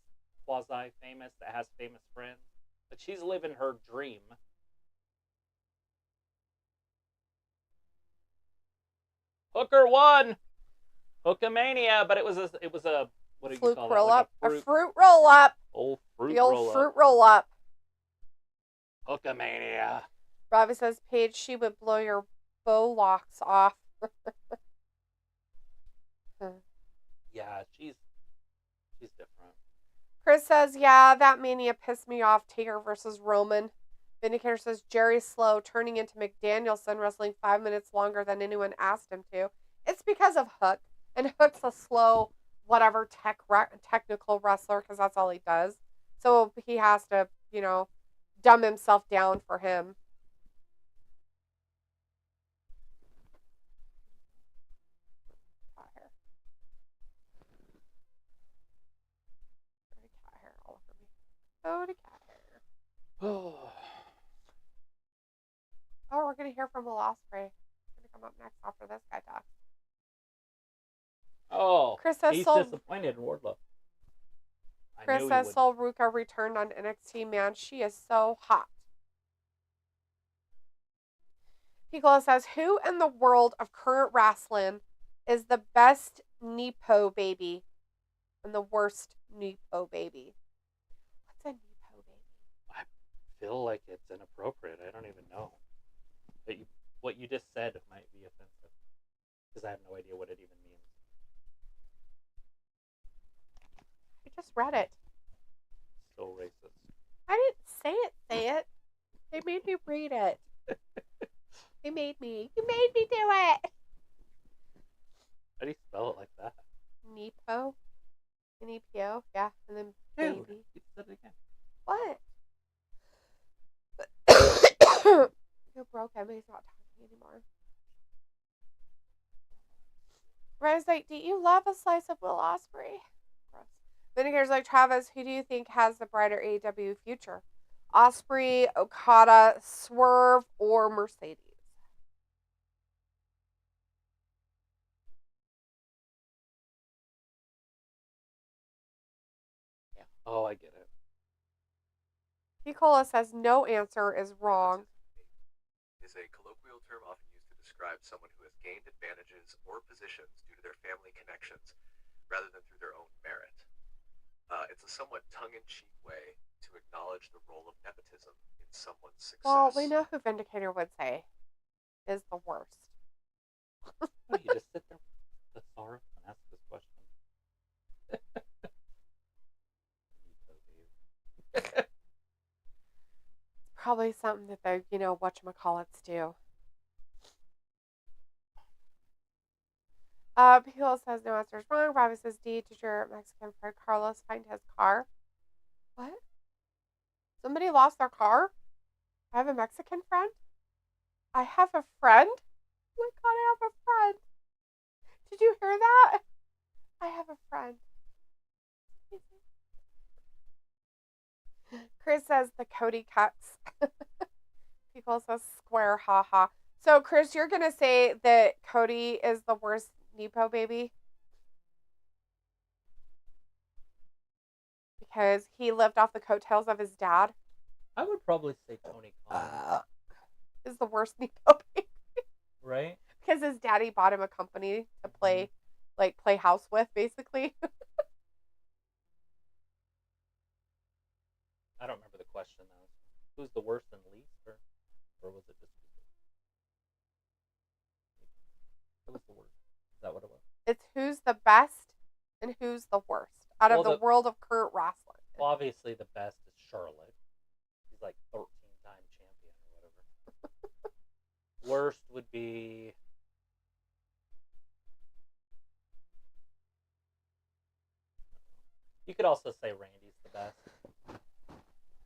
quasi-famous, that has famous friends. But she's living her dream. Hooker won. Hookamania, but it was a what do you call roll that? Up. A fruit roll up. Old fruit the old roll fruit up. roll up. Hookamania. Robbie says, Paige, she would blow your bow locks off. Yeah, she's different. Chris says, yeah, that Mania pissed me off. Taker versus Roman. Vindicator says, Jerry Slow turning into McDanielson, wrestling 5 minutes longer than anyone asked him to. It's because of Hook. And Hook's a slow, whatever, technical wrestler, because that's all he does. So he has to, dumb himself down for him. Cat hair all over me. Oh, the cat hair. Oh, we're going to hear from Will Ospreay. Going to come up next after this guy talks. Oh, Chris says he's Sol disappointed in Wardlow. Chris says Sol Ruka returned on NXT. Man, she is so hot. Piccolo says, who in the world of current wrestling is the best Nepo baby and the worst Nepo baby? What's a Nepo baby? I feel like it's inappropriate. I don't even know. But what you just said might be offensive. Because I have no idea what it even means. I just read it. So racist. I didn't say it. They made me read it. You made me do it. How do you spell it like that? Nepo. N-E-P-O. Yeah. And then Dude, baby. you said it again. What? You're broken, but he's not talking anymore. Rose like, do you love a slice of Will Ospreay? Gross. Vinegar's like, Travis, who do you think has the brighter AEW future? Ospreay, Okada, Swerve, or Mercedes? Oh, I get it. Picola says no answer is wrong. Is a colloquial term often used to describe someone who has gained advantages or positions due to their family connections, rather than through their own merit. It's a somewhat tongue-in-cheek way to acknowledge the role of nepotism in someone's success. Well, we know who Vindicator would say is the worst. Oh, you just sit there with the Sora and ask this question. Probably something that they, whatchamacallits do. Picola says no answer is wrong. Bobby says D. Did your Mexican friend Carlos find his car? What? Somebody lost their car? I have a Mexican friend? I have a friend? Oh my god, I have a friend. Did you hear that? I have a friend. Chris says the Cody cuts. People says square, haha. So, Chris, you're going to say that Cody is the worst Nepo baby? Because he lived off the coattails of his dad? I would probably say Tony Khan. Is the worst Nepo baby. Right? Because his daddy bought him a company to play house with, basically. I don't remember the question, though. Who's the worst and least? Or was it just... Who was the worst? Is that what it was? It's who's the best and who's the worst out of the world of current wrestling. Well, obviously the best is Charlotte. He's like 13-time champion or whatever. Worst would be... You could also say Randy's the best.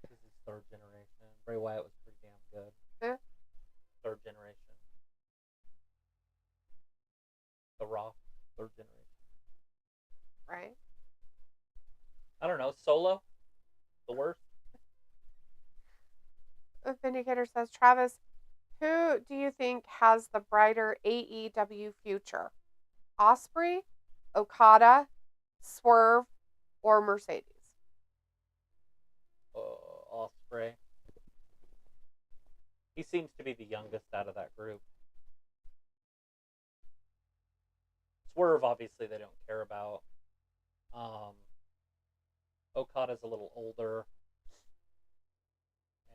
This is third generation. Bray Wyatt was pretty damn good. Yeah. Third generation. The Rock, third generation. Right. I don't know. Solo, the worst. Vindicator says, Travis, who do you think has the brighter AEW future? Osprey, Okada, Swerve, or Mercedes? Osprey. He seems to be the youngest out of that group. Swerve, obviously, they don't care about. Okada's a little older,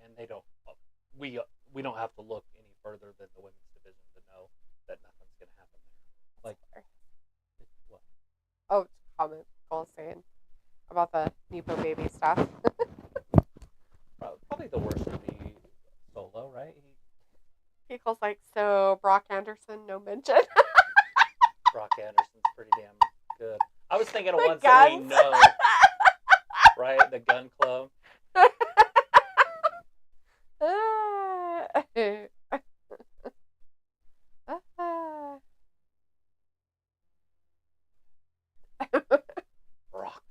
and they don't. We don't have to look any further than the women's division to know that nothing's going to happen there. Like, what? Oh, it's a comment Cole saying about the Nepo baby stuff. Probably the worst would be Solo, right? People's like, so Brock Anderson, no mention. Brock Anderson's pretty damn good. I was thinking of The ones Guns. that we know, right? The Gun Club. Brock.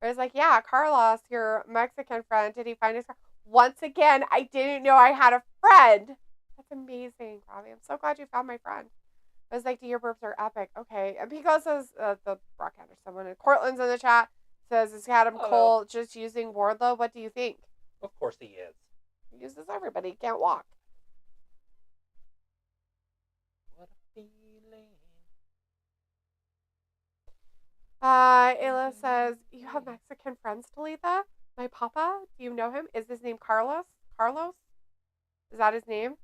I was like, yeah, Carlos, your Mexican friend, did he find his car? Once again, I didn't know I had a friend. That's amazing, Robbie. I'm so glad you found my friend. I was like, your burps are epic. Okay. And Pico says, the Brock Anderson one. And Cortland's in the chat. Says, is Adam Cole just using Wardlow? What do you think? Of course he is. He uses everybody. He can't walk. What a feeling. Ayla says, you have Mexican friends, Talitha? My papa? Do you know him? Is his name Carlos? Carlos? Is that his name?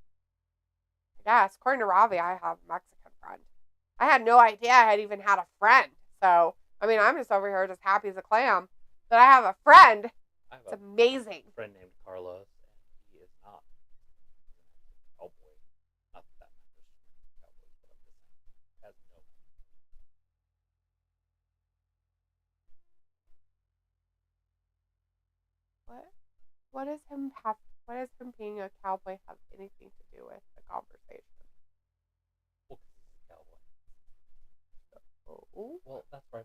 I guess. According to Robbie, I have a Mexican friend. I had no idea I had even had a friend. So, I mean, I'm just over here just happy as a clam that I have a friend. It's amazing. A friend named Carlos, and he is not a cowboy. Not that matters. Cowboys, but I'm just saying. Has no. What does him being a cowboy have anything to do with the conversation? Well, because he's a cowboy. Oh. Well, that's where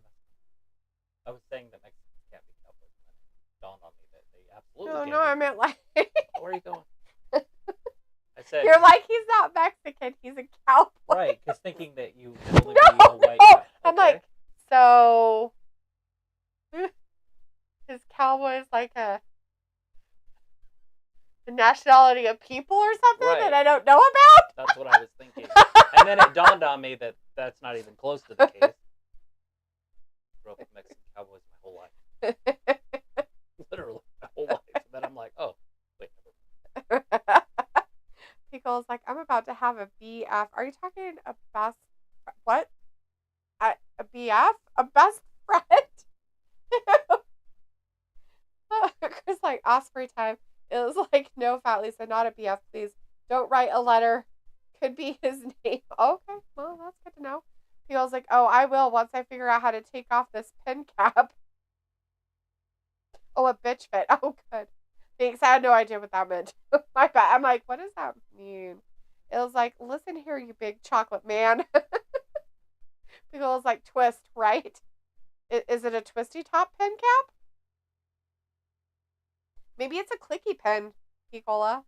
I was saying that Mexicans can't be cowboys, and then it dawned on me that they absolutely No, I meant like... Where are you going? I said... You're like, he's not Mexican, he's a cowboy. Right, because thinking that you can only be a white... No. I'm like, so... His cowboy is like the nationality of people or something Right. that I don't know about. That's what I was thinking. And then it dawned on me that that's not even close to the case. Grew up with Mexican cowboys my whole life. Literally my whole life. And then I'm like, oh, wait, never mind. Pickle's like, I'm about to have a BF. Are you talking a best? What? A BF? A best friend? Chris like, Osprey time. It was like, no, Fat Lisa, not a BF, please. Don't write a letter. Could be his name. Okay, well, that's good to know. Pickle's like, oh, I will once I figure out how to take off this pin cap. Oh, a bitch fit. Oh, good. Thanks. I had no idea what that meant. My bad. I'm like, what does that mean? It was like, listen here, you big chocolate man. Pickle was like, twist, right? Is it a twisty top pen cap? Maybe it's a clicky pen, Picola.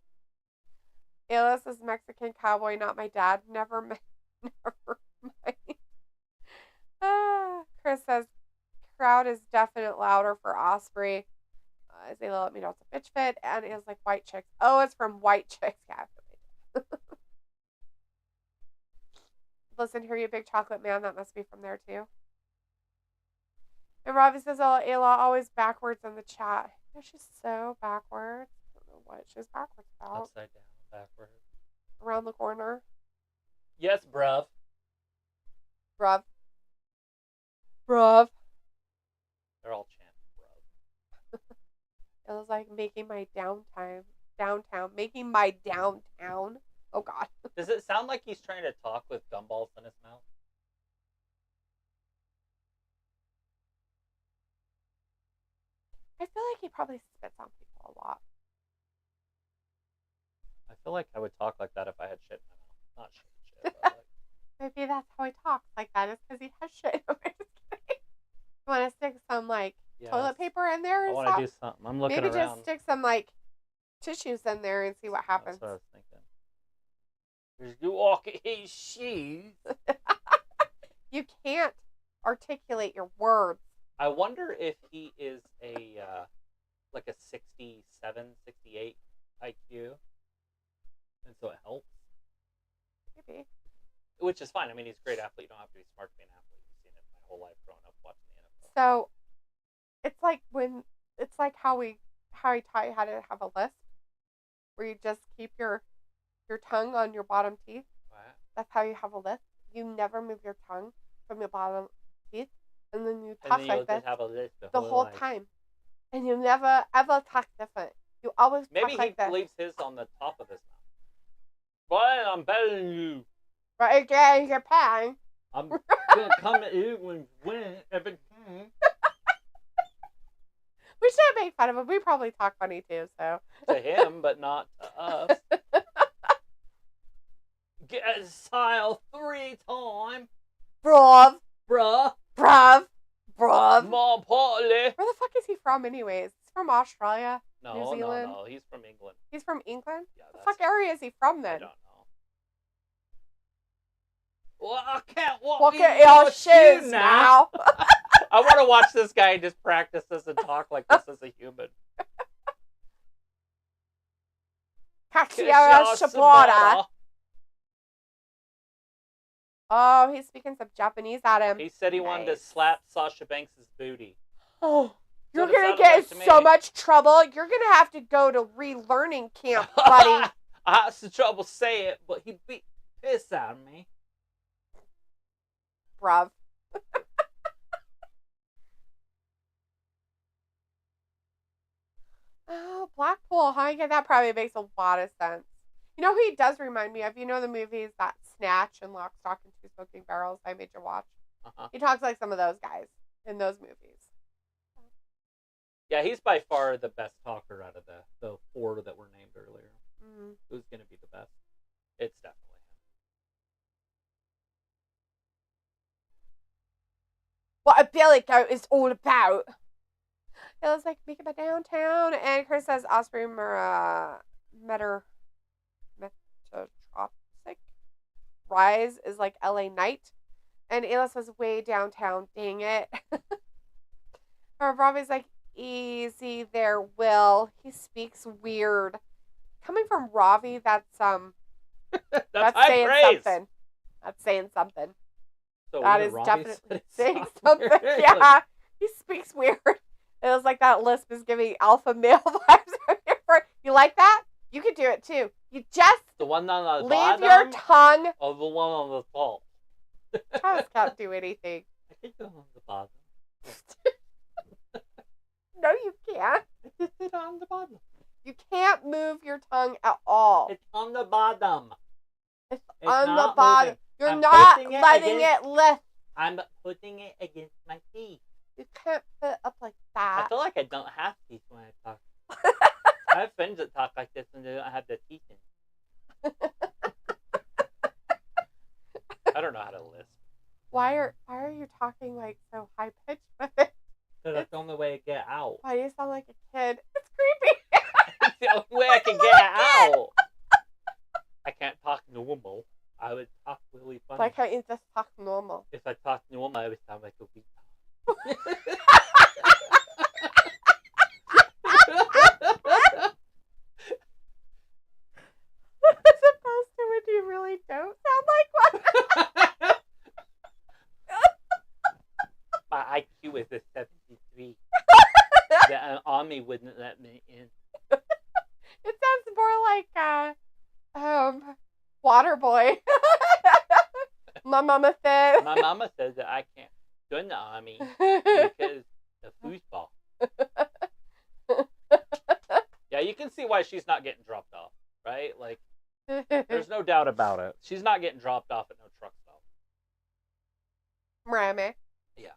Alice is Mexican cowboy, not my dad. Never mind. Never mind. Chris says, crowd is definitely louder for Osprey. They let me know it's a bitch fit, and it was like white chicks. Oh, it's from White Chicks. Yeah. Listen here, you big chocolate man. That must be from there too. And Robbie says, oh, Ayla always backwards in the chat. Yeah, she's so backwards. I don't know what she's backwards about. Upside down, backwards. Around the corner. Yes, bruv. Bruv. Bruv. They're all chanting, bruv. It was like making my downtown. Making my downtown. Oh, God. Does it sound like he's trying to talk with gumballs in his mouth? I feel like he probably spits on people a lot. I feel like I would talk like that if I had shit in my mouth. Not shit, but like... Maybe that's how he talks like that. Is because he has shit. I'm just kidding. You want to stick some, like, toilet paper in there? I want to do something. I'm looking Maybe around. just stick some, like, tissues in there and see what happens. That's what I was thinking. You walk in his shoes. You can't articulate your words. I wonder if he is a like a 67, 68 IQ, and so it helps. Maybe. Which is fine. I mean, he's a great athlete. You don't have to be smart to be an athlete. I've seen it my whole life growing up watching the NFL. So, it's like how he taught you how to have a lisp, where you just keep your tongue on your bottom teeth. What? That's how you have a lisp. You never move your tongue from your bottom teeth, and then you talk like this the whole time. And you never ever talk different. You always maybe talk like this. Maybe he leaves his on the top of his mouth. Boy, I'm better than you. Right again, you're paying. I'm gonna come at you when everything. We shouldn't make fun of him. We probably talk funny too, so. To him, but not to us. Get a style 3 times. Bruv. Bruh. More importantly. Where the fuck is he from anyways? He's from Australia? New Zealand? No. He's from England. He's from England? Yeah, the fuck area is he from then? I don't know. Well, I can't walk in your shoes now. I want to watch this guy just practice this and talk like this as a human. Shibata. Oh, he's speaking some Japanese at him. He said he wanted to slap Sasha Banks' booty. Oh, you're going to get in so much trouble. You're going to have to go to relearning camp, buddy. I had some trouble saying it, but he beat the piss out of me. Bruv. Oh, Blackpool, huh? Yeah, that probably makes a lot of sense. You know who he does remind me of? You know the movies that Snatch and Lock, Stock, and Two Smoking Barrels I made you watch? Uh-huh. He talks like some of those guys in those movies. Yeah, he's by far the best talker out of the 4 that were named earlier. Mm-hmm. Who's going to be the best? It's definitely him. What Angelico is all about. It was like making my downtown, and Chris says Osprey Metrotropic Rise is like LA Night, and Ayla says way downtown. Dang it. Or Robbie's like easy there, Will. He speaks weird. Coming from Ravi, that's That's high saying praise. something. That's saying something. So That even is Robbie definitely said it saying sounded something. weird. Yeah, Like, he speaks weird. It was like that lisp is giving alpha male vibes. You like that? You could do it too. You just the one on the leave bottom your tongue. or the one on the top? Travis can't do anything. I think the one on the bottom. No, you can't. I just did it on the bottom. You can't move your tongue at all. It's on the bottom. It's It's on the not bottom. moving. You're I'm not putting it letting against- it lift. I'm putting it against my teeth. You can't put it up like I that. feel like I don't have teeth when I talk. I have friends that talk like this and they don't have their teeth in. I don't know how to lisp. Why are you talking like so high pitched with it? Because that's the only way to get out. Why do you sound like a kid? It's creepy. It's the only way I can get out. I can't talk normal. I would talk really funny. Why can't you just talk normal? If I talk normal, I would sound like a weak As opposed to when you really don't sound like one. My IQ is a 73. The army wouldn't let me in. It sounds more like Waterboy. My mama said. My mama says that I can't join the army because the foosball. Yeah, you can see why she's not getting dropped off, right? Like, there's no doubt about it. She's not getting dropped off at no truck stop. Ramy. Yeah.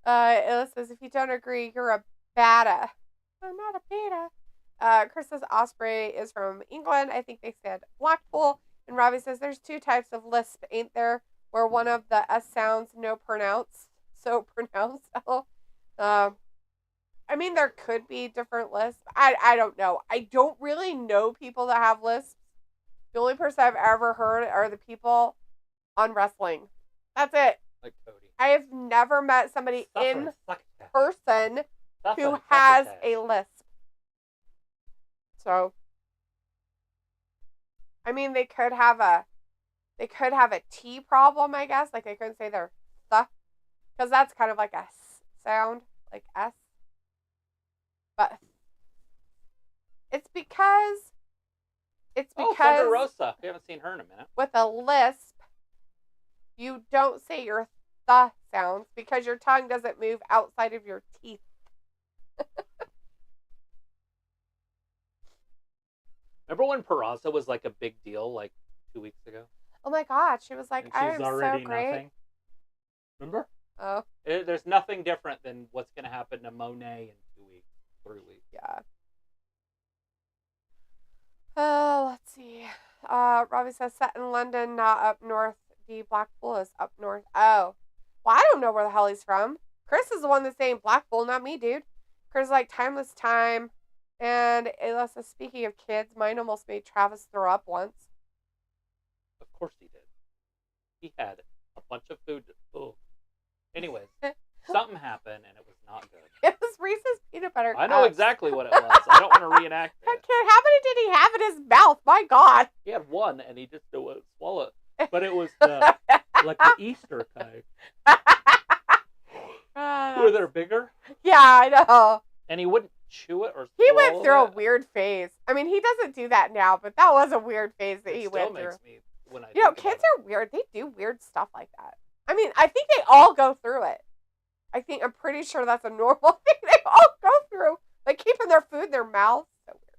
Ella says, if you don't agree, you're a beta. I'm not a beta. Chris says Osprey is from England. I think they said Blackpool. And Robbie says there's two types of lisp, ain't there? Where one of the S sounds no pronounced. So pronounced. I mean, there could be different lisps. I don't know. I don't really know people that have lisps. The only person I've ever heard are the people on wrestling. That's it. Like Cody. I have never met somebody in person who has a lisp. So, I mean, they could have a T problem, I guess. Like, they couldn't say their th, because that's kind of like a s sound, like S. But it's because Thunder Rosa. We haven't seen her in a minute. with a lisp, you don't say your th sounds because your tongue doesn't move outside of your teeth. Remember when Peraza was like a big deal like 2 weeks ago? Oh my God, she was like, And I she's am already so great. nothing. Remember? Oh, There's nothing different than what's going to happen to Monet in 2 weeks, 3 weeks. yeah. Oh, let's see. Robbie says set in London, not up north. The Blackpool is up north. Oh. Well, I don't know where the hell he's from. Chris is the one that's saying Blackpool, not me, dude. Chris is like, timeless time. And Ayla says, speaking of kids, mine almost made Travis throw up once. Of course he did. He had a bunch of food. Oh. Anyways, something happened and it was not good. It was Reese's peanut butter cups. I know exactly what it was. I don't want to reenact I it. can't. How many did he have in his mouth? My God. He had one and he just wouldn't swallow it. But it was like the Easter kind. Were they bigger? Yeah, I know. And he wouldn't chew it or He went swallow through it. a weird phase. I mean, he doesn't do that now, but that was a weird phase that It he still went through. makes me, when I You know, think about kids it. are weird. They do weird stuff like that. I mean, I think they all go through it. I'm pretty sure that's a normal thing they all go through. Like keeping their food in their mouth. So weird.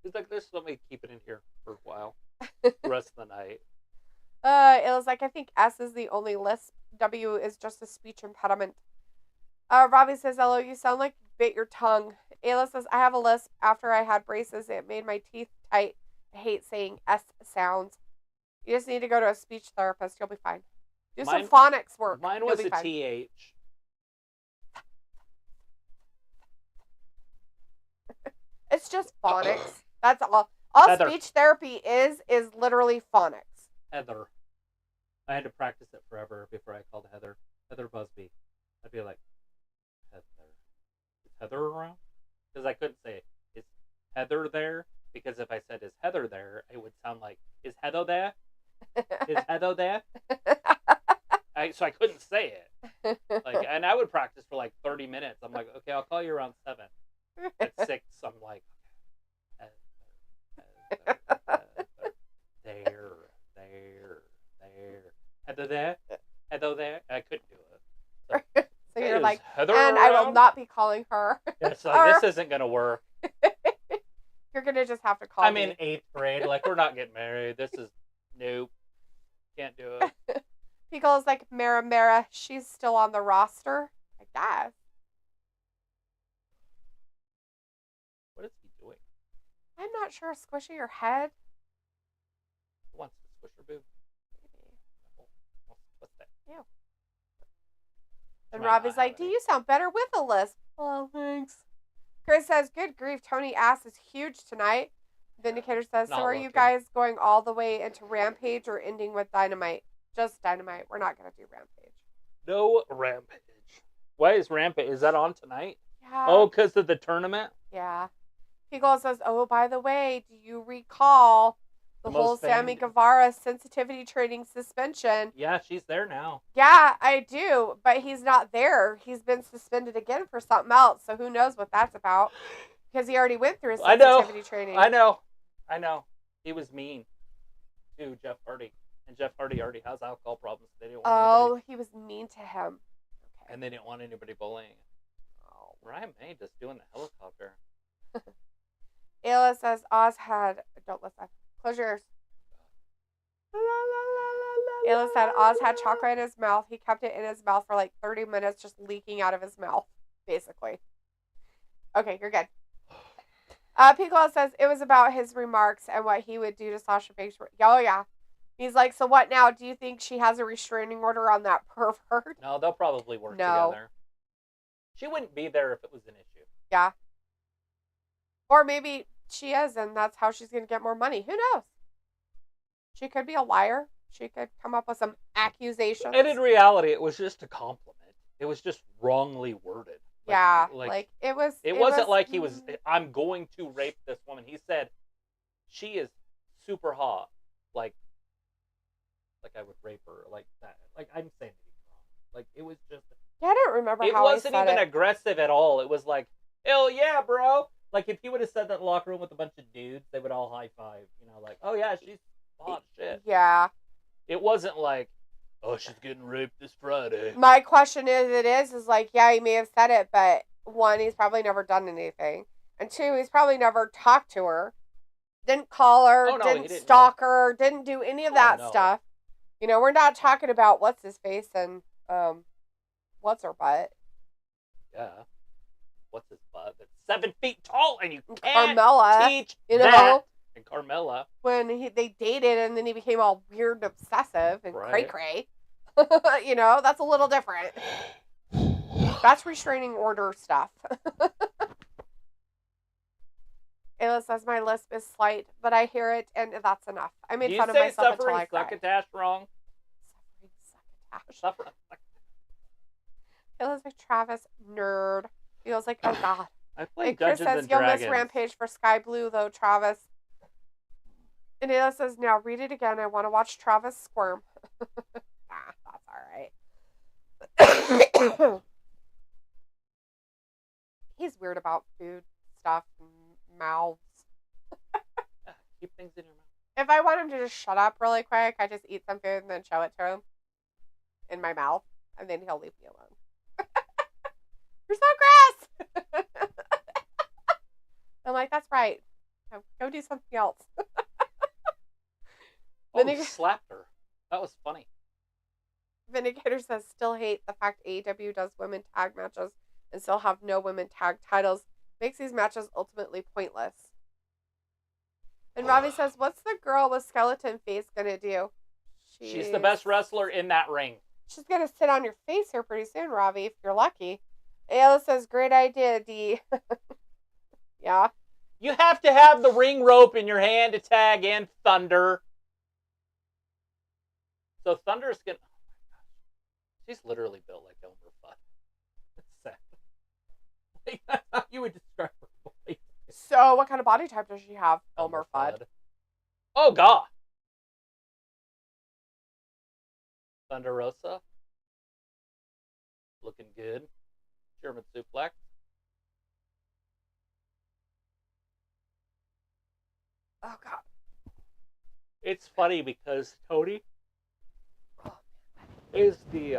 He's like, this, let me keep it in here for a while. The rest of the night. It was like, I think S is the only lisp. W is just a speech impediment. Robbie says, hello, you sound like you bit your tongue. Ayla says, I have a lisp. After I had braces, it made my teeth tight. I hate saying S sounds. You just need to go to a speech therapist. You'll be fine. Do some phonics work. Mine You'll was be a fine. TH. It's just phonics. That's all. All Heather. speech therapy is literally phonics. Heather. I had to practice it forever before I called Heather Busby. I'd be like, Heather. Is Heather around? Because I couldn't say, is Heather there? Because if I said, is Heather there, it would sound like, is Heather there? Is Heather there? So I couldn't say it. Like, and I would practice for like 30 minutes. I'm like, okay, I'll call you around 7. At 6, I'm like, there. Heather there? Heather there? I couldn't do it. So you're like, Heather and around? I will not be calling her. It's like, this isn't going to work. You're going to just have to call I'm me. in 8th grade. Like, we're not getting married. This is, nope. Can't do it. Pickle is like, Mara, she's still on the roster. I guess. What is he doing? I'm not sure. Squishing your head? Who wants to squish her boob? Maybe. What's that? Ew. And Rob is like, do you sound better with a lisp? Oh, thanks. Chris says, good grief, Tony ass is huge tonight. Vindicator says, so are you guys going all the way into Rampage or ending with Dynamite? Just Dynamite. We're not going to do Rampage. No Rampage. Why is Rampage? Is that on tonight? Yeah. Oh, because of the tournament? Yeah. Pickle says, oh, by the way, do you recall the whole Sammy Guevara sensitivity training suspension? Yeah, she's there now. Yeah, I do, but he's not there. He's been suspended again for something else, so who knows what that's about? Because he already went through his sensitivity training. I know. He was mean to Jeff Hardy, and Jeff Hardy already has alcohol problems. They didn't want anybody, he was mean to him. Okay. and they didn't want anybody bullying. Oh. Ryan May just doing the helicopter. Ayla says Oz had. Don't listen. Close your ears. Ayla said Oz had chocolate in his mouth. He kept it in his mouth for like 30 minutes, just leaking out of his mouth, basically. Okay, you're good. Pico says it was about his remarks and what he would do to Sasha Banks. Oh, yeah. He's like, so what now? Do you think she has a restraining order on that pervert? No, they'll probably work together. She wouldn't be there if it was an issue. Yeah. Or maybe she is, and that's how she's going to get more money. Who knows? She could be a liar. She could come up with some accusations. And in reality, it was just a compliment. It was just wrongly worded. Like it was. It wasn't like he was, I'm going to rape this woman. He said, she is super hot. Like I would rape her. Like that. Like, I'm saying it wrong. Like, it was just. Yeah, I don't remember how he said it. It wasn't even aggressive at all. It was like, hell yeah, bro. Like, if he would have said that in the locker room with a bunch of dudes, they would all high five. You know, like, oh yeah, she's hot shit. Yeah. It wasn't like, oh, she's getting raped this Friday. My question is like, yeah, he may have said it, but one, he's probably never done anything. And two, he's probably never talked to her. Didn't call her, didn't stalk her, didn't do any of that stuff. You know, we're not talking about what's his face and what's her butt. Yeah. What's his butt? That's 7 feet tall and you can't Carmella, teach you know, that. And Carmella. When they dated and then he became all weird and obsessive and cray-cray. You know, that's a little different. That's restraining order stuff. Ayla says my lisp is slight, but I hear it and that's enough. I made fun of myself until I cried. Succotash wrong? Succotash. Ayla's like, Travis, nerd. Feels like, oh god. I played Chris Dungeons says and you'll Dragons. miss Rampage for Sky Blue though, Travis. And Ayla says, now read it again. I want to watch Travis squirm. That's alright. He's weird about food stuff and mouths. Keep things in your mouth. If I want him to just shut up really quick, I just eat some food and then show it to him in my mouth, and then he'll leave me alone. You're so gross! I'm like, that's right. Go do something else. He slapped her. That was funny. Vindicator says, still hate the fact AEW does women tag matches and still have no women tag titles. Makes these matches ultimately pointless. And Robbie says, what's the girl with skeleton face gonna do? She's the best wrestler in that ring. She's gonna sit on your face here pretty soon, Robbie, if you're lucky. Ayla says, great idea, D. Yeah. You have to have the ring rope in your hand to tag in Thunder. So Thunder's gonna. Oh my gosh, she's literally built like Elmer Fudd. It's sad. Like, that's how you would describe her body. So, what kind of body type does she have? Elmer Fudd. Oh God. Thunder Rosa. Looking good. German suplex. Oh God. It's funny because Cody is the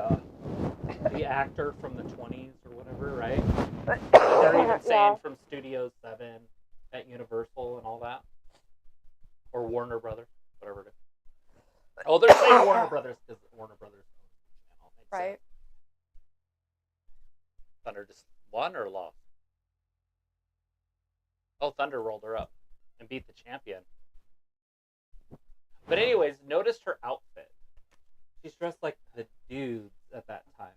actor from the 20s or whatever, right? They're even saying from Studio 7 at Universal and all that. Or Warner Brothers, whatever it is. Oh, they're saying Warner Brothers because Warner Brothers owns the channel. Right. Thunder just won or lost? Oh, Thunder rolled her up and beat the champion. But anyways, notice her outfit. She's dressed like the dudes at that time.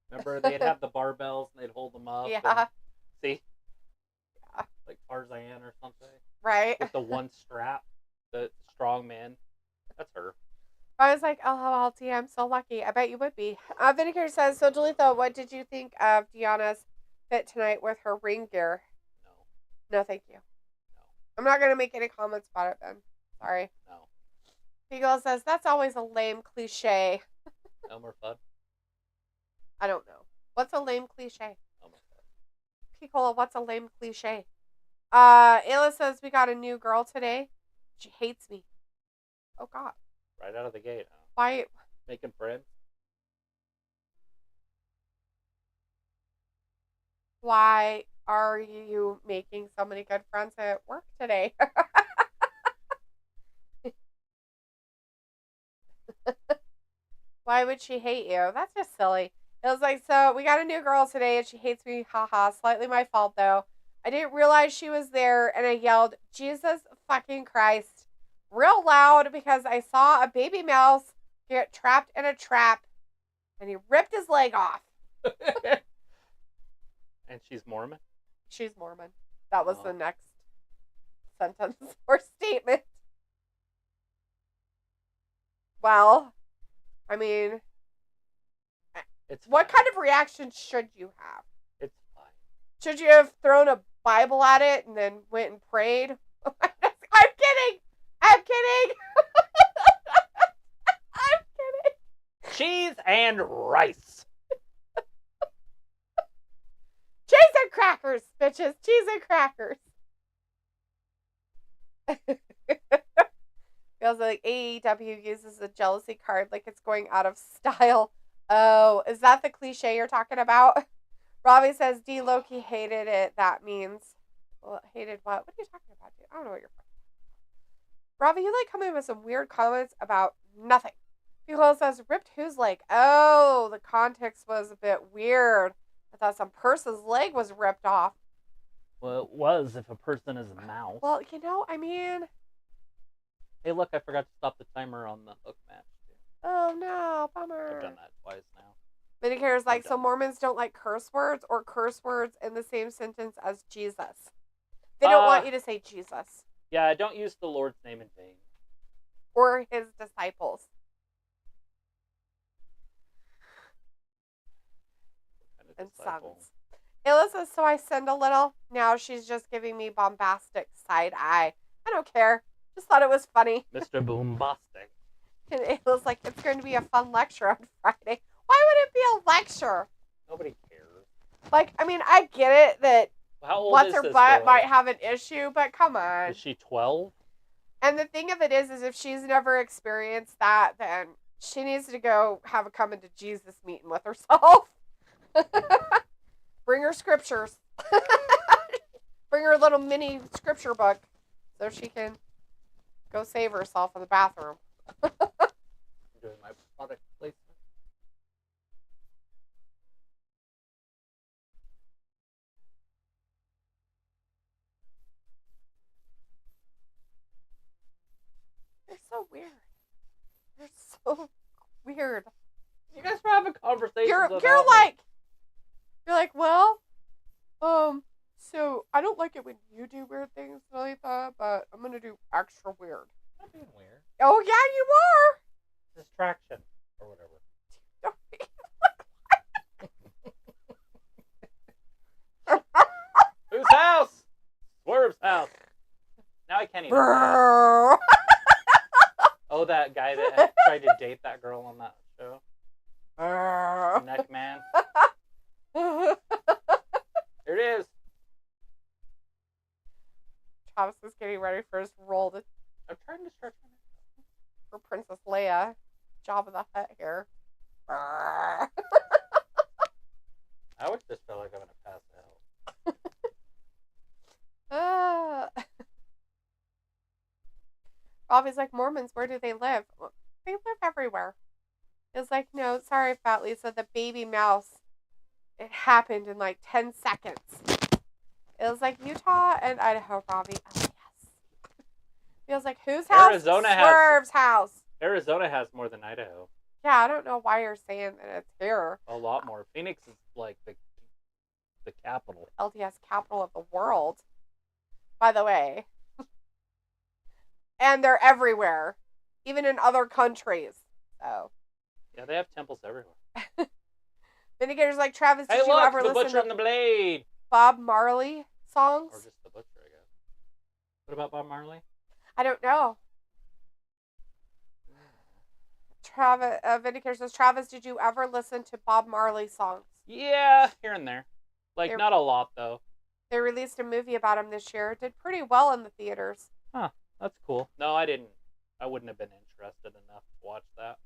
Remember, they'd have the barbells and they'd hold them up. Yeah. And, see? Yeah. Like Tarzan or something. Right. With the one strap, the strong man. That's her. I was like, oh, LT, I'm so lucky. I bet you would be. Vinegar says, so Jalitha, what did you think of Deanna's fit tonight with her ring gear? No. No, thank you. No. I'm not going to make any comments about it then. Sorry. No. Eagle says, that's always a lame cliche. Elmer Fudd. I don't know. What's a lame cliche? Elmer Fudd. Picola, what's a lame cliche? Ayla says, we got a new girl today. She hates me. Oh, God. Right out of the gate, huh? Why? Making friends? Why are you making so many good friends at work today? Why would she hate you? That's just silly. It was like, so we got a new girl today and she hates me. Haha. Slightly my fault though. I didn't realize she was there and I yelled, Jesus fucking Christ, real loud because I saw a baby mouse get trapped in a trap and he ripped his leg off. And she's Mormon? She's Mormon. That was the next sentence or statement. Well, I mean, what kind of reaction should you have? It's fine. Should you have thrown a Bible at it and then went and prayed? I'm kidding. I'm kidding. I'm kidding. Cheese and rice. Cheese and crackers, bitches. Cheese and crackers. Feels like AEW uses a jealousy card like it's going out of style. Oh, is that the cliche you're talking about? Robbie says D. Loki hated it. That means, well, hated what? What are you talking about, dude? I don't know what you're talking about. Robbie, you like coming with some weird comments about nothing. People says ripped whose leg? Oh, the context was a bit weird. I thought some person's leg was ripped off. Well, it was if a person is a mouse. Well, you know, I mean. Hey, look, I forgot to stop the timer on the hook match. Oh, no, bummer. I've done that twice now. Medicare is like, so Mormons don't like curse words or curse words in the same sentence as Jesus. They don't want you to say Jesus. Yeah, don't use the Lord's name in vain. Or his disciples. And sons. Ayla says, so I send a little. Now she's just giving me bombastic side eye. I don't care. Just thought it was funny. Mr. Boombastic. And Ayla's like, it's going to be a fun lecture on Friday. Why would it be a lecture? Nobody cares. Like, I mean, I get it that how old what's is her this butt girl? might have an issue, but come on. Is she 12? And the thing of it is if she's never experienced that, then she needs to go have a come into Jesus meeting with herself. Bring her scriptures. Bring her little mini scripture book so she can go save herself in the bathroom. I'm doing my product placement. They're so weird. They're so weird. You guys were having conversations You're like, well, so I don't like it when you do weird things, Lalitha, but I'm gonna do extra weird. I'm not being weird. Oh yeah, you are. Distraction. or whatever. Whose house? Swerve's house. Now I can't even. Oh, that guy that tried to date that girl on that show. Neck man. Here it is. Travis is getting ready for his role I'm trying to stretch for Princess Leia. Jabba the Hutt here. I would just feel like I'm gonna pass out. Robbie's like, Mormons, where do they live? Well, they live everywhere. It's like, no, sorry, Fat Lisa, the baby mouse. It happened in like 10 seconds. It was like Utah and Idaho, Robbie. Oh, yes. Feels like whose house? Swerve's house. Arizona has more than Idaho. Yeah, I don't know why you're saying that it's here. A lot more. Phoenix is like the capital. LDS capital of the world, by the way. And they're everywhere, even in other countries. So. Yeah, they have temples everywhere. Vindicator's like, Travis, did hey, you look, ever the listen Butcher to and the Blade? Bob Marley songs? Or just the Butcher, I guess. What about Bob Marley? I don't know. Travis, Vindicator says, Travis, did you ever listen to Bob Marley songs? Yeah, here and there. Like, not a lot, though. They released a movie about him this year. It did pretty well in the theaters. Huh, that's cool. No, I didn't. I wouldn't have been interested enough to watch that.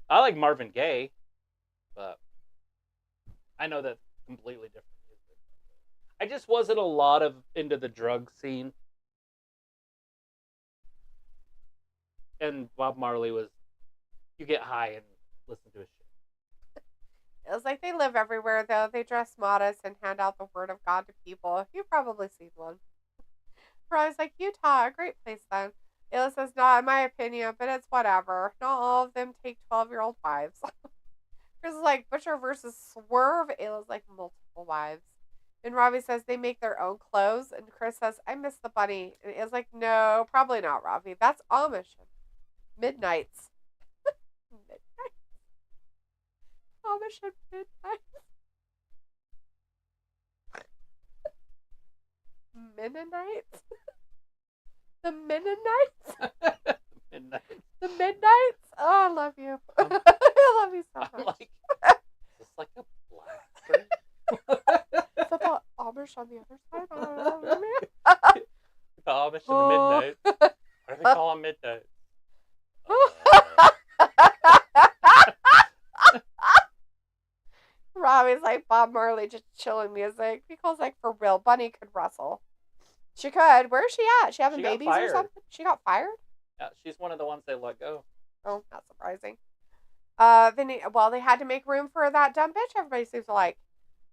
I like Marvin Gaye, but I know that's completely different music. I just wasn't a lot into the drug scene. And Bob Marley was, you get high and listen to his shit. It was like they live everywhere, though. They dress modest and hand out the word of God to people. You've probably seen one. I was like, Utah, a great place then. Ayla says, not in my opinion, but it's whatever. Not all of them take 12-year-old wives. Chris is like, Butcher versus Swerve. Ayla's like, multiple wives. And Robbie says they make their own clothes. And Chris says, I miss the bunny. And Ayla's like, no, probably not, Robbie. That's Amish. Midnights. Midnights. Amish and Midnights. Mennonites? The Mennonites? Midnight. The Midnights? Oh, I love you. I love you so much. I'm like, it's like a black screen. Is that the Amish on the other side? I don't know. The Amish and the Midnight. What do they call them Midnight? Robbie's like Bob Marley, just chilling music. Because, like, for real, Bunny could wrestle. She could. Where is she at? She having babies or something? She got fired? Yeah, she's one of the ones they let go. Oh, not surprising. They had to make room for that dumb bitch, everybody seems to like.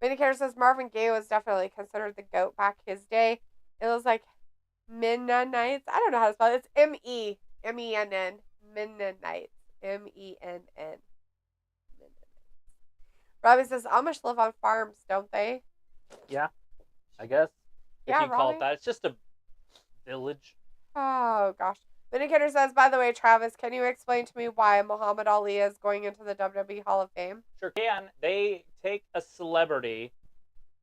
Vindicator says Marvin Gaye was definitely considered the GOAT back his day. It was like Mennonites. I don't know how to spell it. It's M-E-M-E-N-N. Mennonites. M-E-N-N. Robbie says Amish live on farms, don't they? Yeah, I guess. If you call it that. It's just a village. Oh, gosh. Vindicator says, by the way, Travis, can you explain to me why Muhammad Ali is going into the WWE Hall of Fame? Sure can. They take a celebrity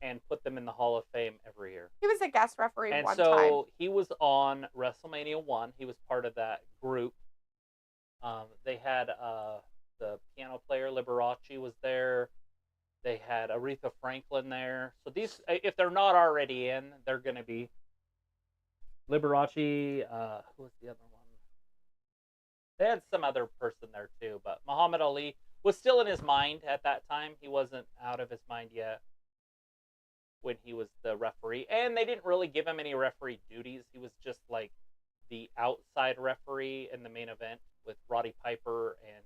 and put them in the Hall of Fame every year. He was a guest referee one time. And so he was on WrestleMania 1. He was part of that group. They had the piano player, Liberace, was there. They had Aretha Franklin there. So these, if they're not already in, they're going to be. Liberace, who was the other one? They had some other person there too, but Muhammad Ali was still in his mind at that time. He wasn't out of his mind yet when he was the referee. And they didn't really give him any referee duties. He was just like the outside referee in the main event with Roddy Piper and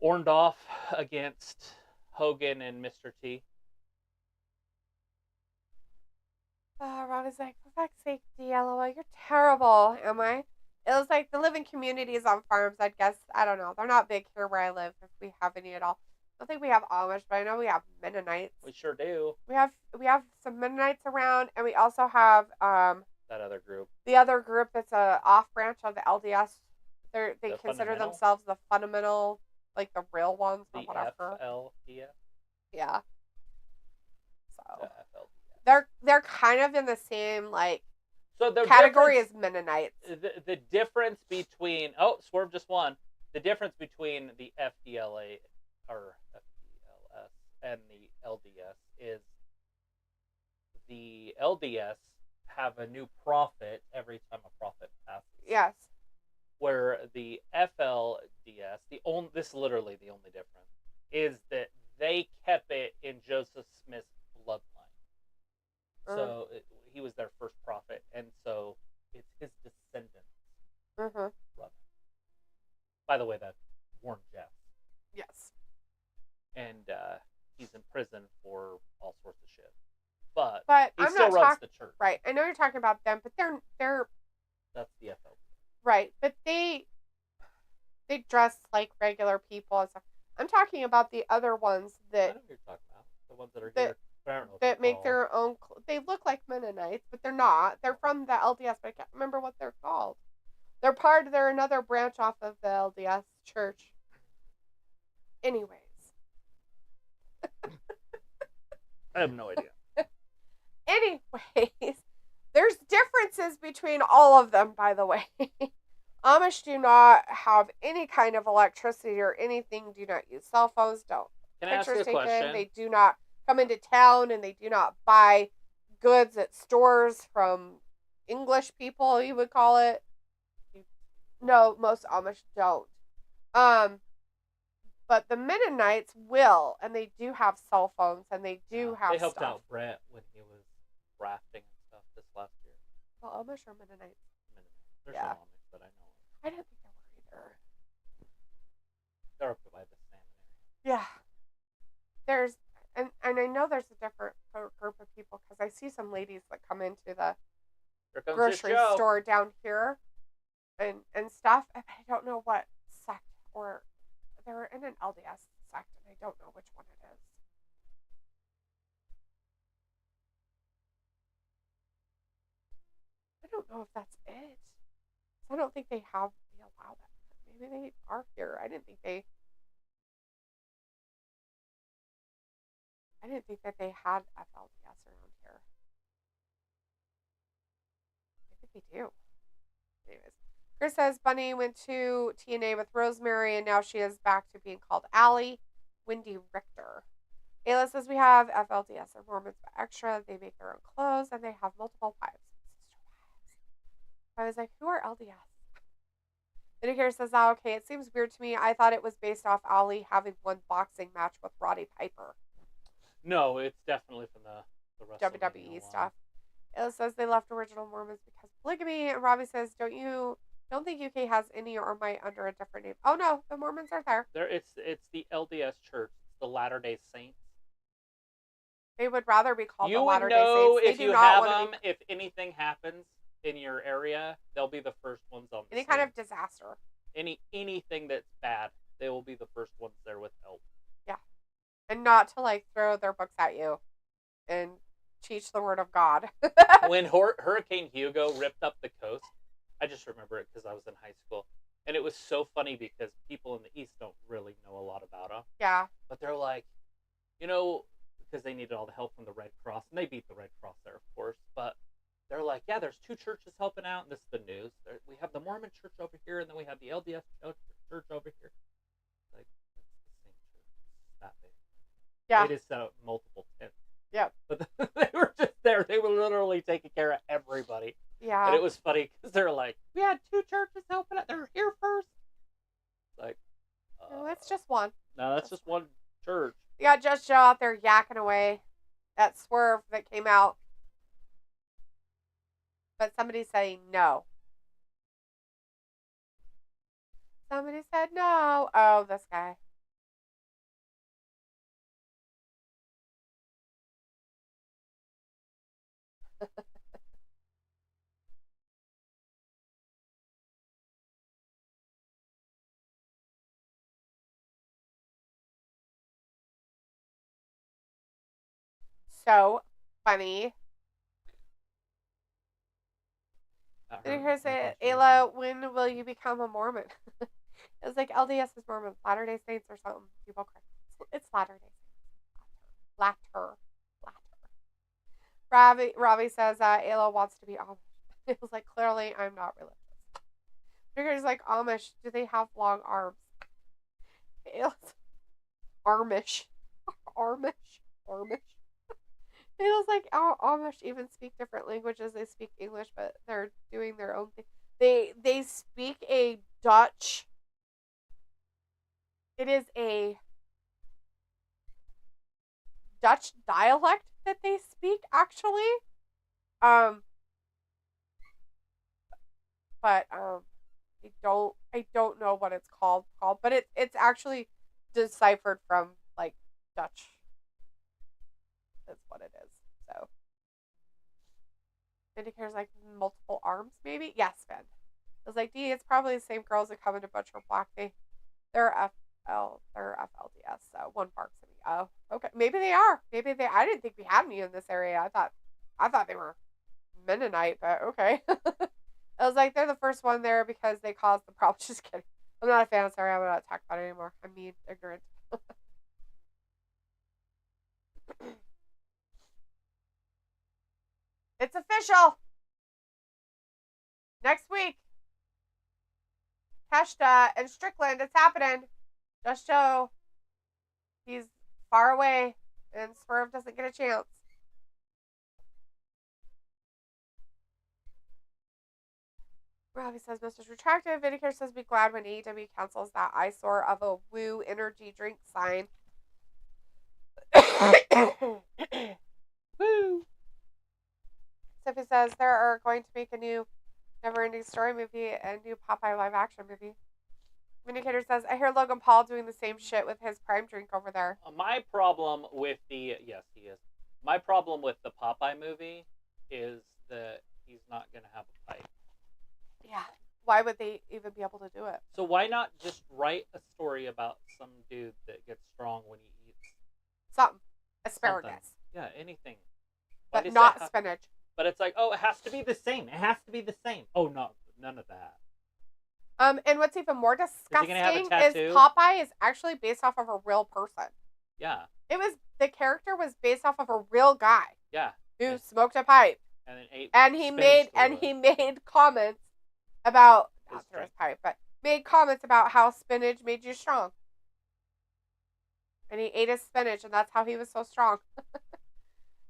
Orndorff against Hogan and Mr. T. Rob is like, for fuck's sake, DLOA, you're terrible, am I? It was like the living communities on farms, I'd guess. I don't know. They're not big here where I live, if we have any at all. I don't think we have Amish, but I know we have Mennonites. We sure do. We have some Mennonites around, and we also have that other group. The other group that's a off branch of the LDS They The consider fundamental? themselves the fundamental, like the real ones or The whatever. FLDS? Yeah. The So FLDS. they're kind of in the same like So the category as Mennonites. The difference between Swerve just won. The difference between the FDLA or FDLS and the LDS is the LDS have a new prophet every time a prophet passes. Yes. Where the FLDS, this is literally the only difference, is that they kept it in Joseph Smith's bloodline. So he was their first prophet, and so it's his descendants. Mm-hmm. By the way, that's Warren Jeffs. Yes. And he's in prison for all sorts of shit. But he I'm still not runs the church. Right. I know you're talking about them, but they're That's the FL. Right, but they dress like regular people and stuff. I'm talking about the other ones I that know what you're talking about. The ones that are here. But I don't know what that they're make called. their own. They look like Mennonites, but they're not. They're from the LDS, but I can't remember what they're called. They're another branch off of the LDS church. Anyways. I have no idea. Anyways, there's differences between all of them, by the way. Amish do not have any kind of electricity or anything, do not use cell phones, don't Can I ask you a question? They do not come into town, and they do not buy goods at stores from English people, you would call it. No, most Amish don't. But the Mennonites will, and they do have cell phones, and they do have They helped stuff. out Brett when he was rafting and stuff this last year. Well, Amish or Mennonites? There's Yeah. no Amish that I know of. I didn't think there were either. They're up by the salmon area. Yeah. There's, and I know there's a different group of people, because I see some ladies that come into the grocery store down here and stuff, and I don't know what sect, or they're in an LDS sect, and I don't know which one it is. I don't know if that's it. I don't think they allow that. Maybe they are here. I didn't think that they had FLDS around here. I think they do. Anyways, Chris says Bunny went to TNA with Rosemary, and now she is back to being called Allie. Wendy Richter. Ayla says we have FLDS or Mormons but extra. They make their own clothes, and they have multiple wives. I was like, who are LDS? Then here says, okay, it seems weird to me. I thought it was based off Ali having one boxing match with Roddy Piper. No, it's definitely from the WWE stuff. It says they left original Mormons because polygamy, and Robbie says, don't think UK has any or might under a different name. Oh no, the Mormons are there. It's the LDS Church, the Latter-day Saints. They would rather be called the Latter-day Saints. You would know if you have them. If anything happens in your area, they'll be the first ones on the scene. Kind of disaster. Anything that's bad, they will be the first ones there with help. Yeah. And not to like throw their books at you and teach the word of God. When Hurricane Hugo ripped up the coast, I just remember it because I was in high school. And it was so funny because people in the East don't really know a lot about them. Yeah. But they're like, because they needed all the help from the Red Cross. And they beat the Red Cross there, of course. But they're like, yeah, there's 2 churches helping out. And this is the news. We have the Mormon church over here, and then we have the LDS church over here. Like, it's the same church. That big. Yeah. They just set up multiple tents. Yeah. But they were just there. They were literally taking care of everybody. Yeah. And it was funny because they're like, we had 2 churches helping out. They're here first. Like, no, it's just one. No, that's just one church. You got Judge Joe out there yakking away. That swerve that came out. But somebody's saying no. Somebody said no. Oh, this guy. So funny. And here's Ayla, when will you become a Mormon? It's like LDS is Mormon, Latter-day Saints or something. People correct. It's Latter-day Saints. Latter. Ravi says Ayla wants to be Amish. It was like, clearly I'm not religious. Here's like, Amish, do they have long arms? Ayla's Armish. It was like Amish even speak different languages. They speak English, but they're doing their own thing. They speak a Dutch. It is a Dutch dialect that they speak, actually. But I don't know what it's called, but it's actually deciphered from like Dutch. That's what it is. So Vindicator's like multiple arms, maybe? Yes, Finn. I was like, it's probably the same girls that come into Butcher Black. They're FLDS, so one Mark's in me. Oh, okay. Maybe they are. I didn't think we had any in this area. I thought they were Mennonite, but okay. I was like, they're the first one there because they caused the problem. Just kidding. I'm not a fan. Sorry, I'm not talking about it anymore. I'm mean, ignorant. It's official. Next week. Keshta and Strickland. It's happening. Just so he's far away and Swerve doesn't get a chance. Robbie says Mr. Retractive. Vindicator says be glad when AEW cancels that eyesore of a Woo energy drink sign. Woo. Sophie says they are going to make a new Never-Ending Story movie and new Popeye live action movie. Vindicator says, I hear Logan Paul doing the same shit with his prime drink over there. My problem with yes, he is. My problem with the Popeye movie is that he's not going to have a pipe. Yeah. Why would they even be able to do it? So why not just write a story about some dude that gets strong when he eats something? Asparagus. Something. Yeah, anything. But not spinach. But it's like, oh, it has to be the same. It has to be the same. Oh, no. None of that. And what's even more disgusting is Popeye is actually based off of a real person. Yeah. The character was based off of a real guy. Yeah. Who smoked a pipe. And then ate he made comments about his pipe, but made comments about how spinach made you strong. And he ate his spinach, and that's how he was so strong.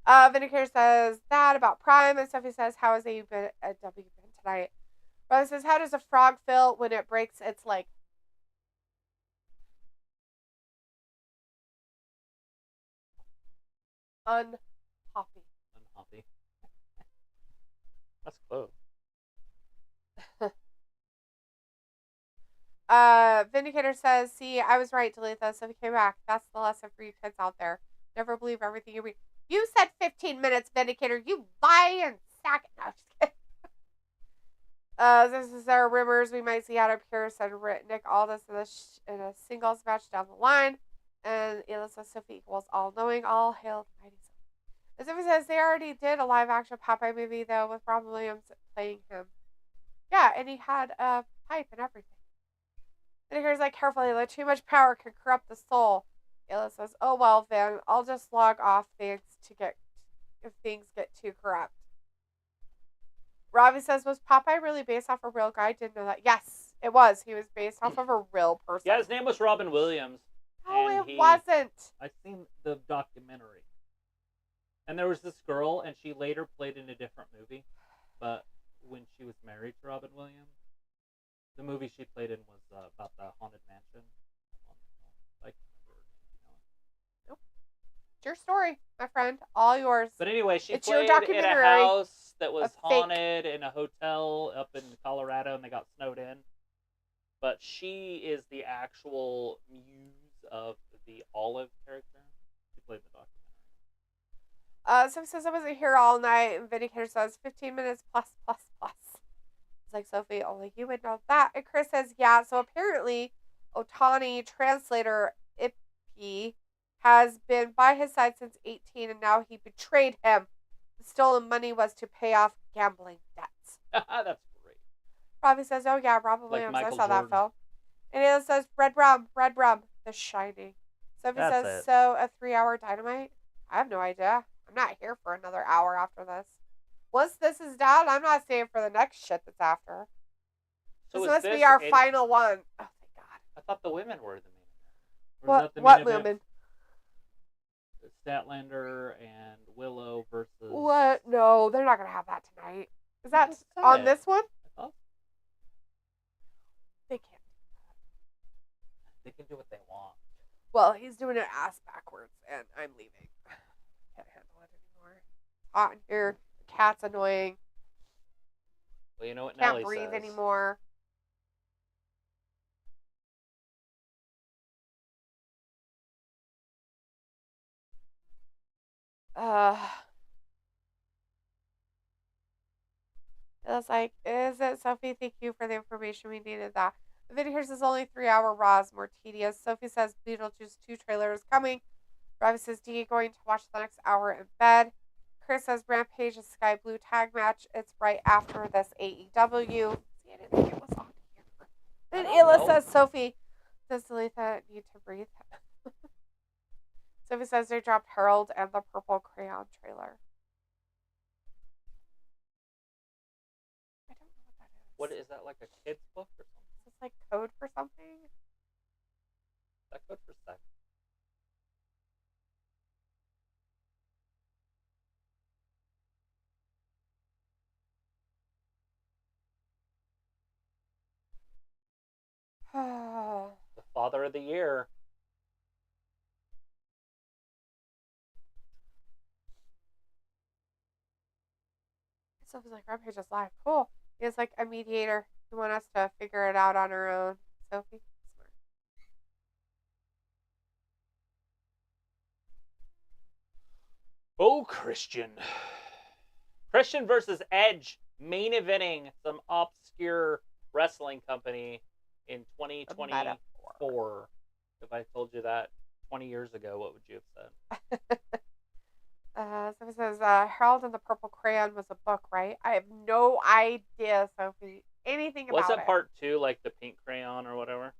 Vindicator says that about Prime and stuff. He says, how has AEW been tonight? Brother says, how does a frog feel when it breaks its leg? Unhoppy. That's close. Vindicator says, see, I was right, Talitha, so he came back. That's the lesson for you kids out there. Never believe everything you read. You said 15 minutes, Vindicator. You lie and sack it. No, I'm just kidding. This is our rumors. We might see Adam Pearce and Nick Aldis in a singles match down the line. And Elisa Sophie equals all knowing. All hail the mighty son. As if it says they already did a live action Popeye movie, though, with Robin Williams playing him. Yeah, and he had a pipe and everything. Vindicator's like, carefully, too much power can corrupt the soul. Ayla says, oh, well, Vin, I'll just log off things if things get too corrupt. Robbie says, was Popeye really based off a real guy? Didn't know that. Yes, it was. He was based off of a real person. Yeah, his name was Robin Williams. No, it wasn't. I've seen the documentary. And there was this girl, and she later played in a different movie. But when she was married to Robin Williams, the movie she played in was about the haunted mansion. It's your story, my friend. All yours. But anyway, she played in a house that was haunted in a hotel up in Colorado, and they got snowed in. But she is the actual muse of the Olive character. She played the documentary. Sophie says I wasn't here all night, and Vindicator says 15 minutes plus. It's like, Sophie, only you would know that. And Chris says, yeah, so apparently Otani translator Ippy has been by his side since 18, and now he betrayed him. The stolen money was to pay off gambling debts. That's Robbie says, oh yeah, Robin Like Williams. I Michael saw that Jordan. film. And Ayla says, red rum, The Shining. Sophie That's says, it. so a 3-hour Dynamite? I have no idea. I'm not here for another hour after this. Once this is done, I'm not staying for the next shit that's after. So this is must this be our in- final one. Oh, thank God. I thought the women were the main event. Or is that the What main event? women? Statlander and Willow versus. What? No, they're not going to have that tonight. Is that just said on it. this one? I thought They can't. they can do what they want. Well, he's doing it ass backwards, and I'm leaving. Can't handle it anymore. Hot in here. The cat's annoying. Well, you know what Can't Nelly breathe says. anymore. It was like, is it, Sophie? Thank you for the information. We needed that. The video here says only 3-hour Raw is more tedious. Sophie says Beetlejuice 2 trailer is coming. Robbie says D going to watch the next hour in bed. Chris says Rampage is Sky Blue tag match. It's right after this AEW. See, I didn't think it was on here. Then Ayla says, Sophie, does Letha need to breathe? Sophie says they dropped Harold and the Purple Crayon trailer. I don't know what that is. What is that, like a kid's book or something? Is this like code for something? Is that code for sex? The Father of the Year. Sophie's like, Rampage is live. Cool. He is like a mediator. You want us to figure it out on our own. Sophie? Smart. Oh, Christian. Christian versus Edge. Main eventing some obscure wrestling company in 2024. If I told you that 20 years ago, what would you have said? Sophie says, Harold and the Purple Crayon was a book, right? I have no idea, Sophie. Anything about it. Was it part 2, like the pink crayon or whatever?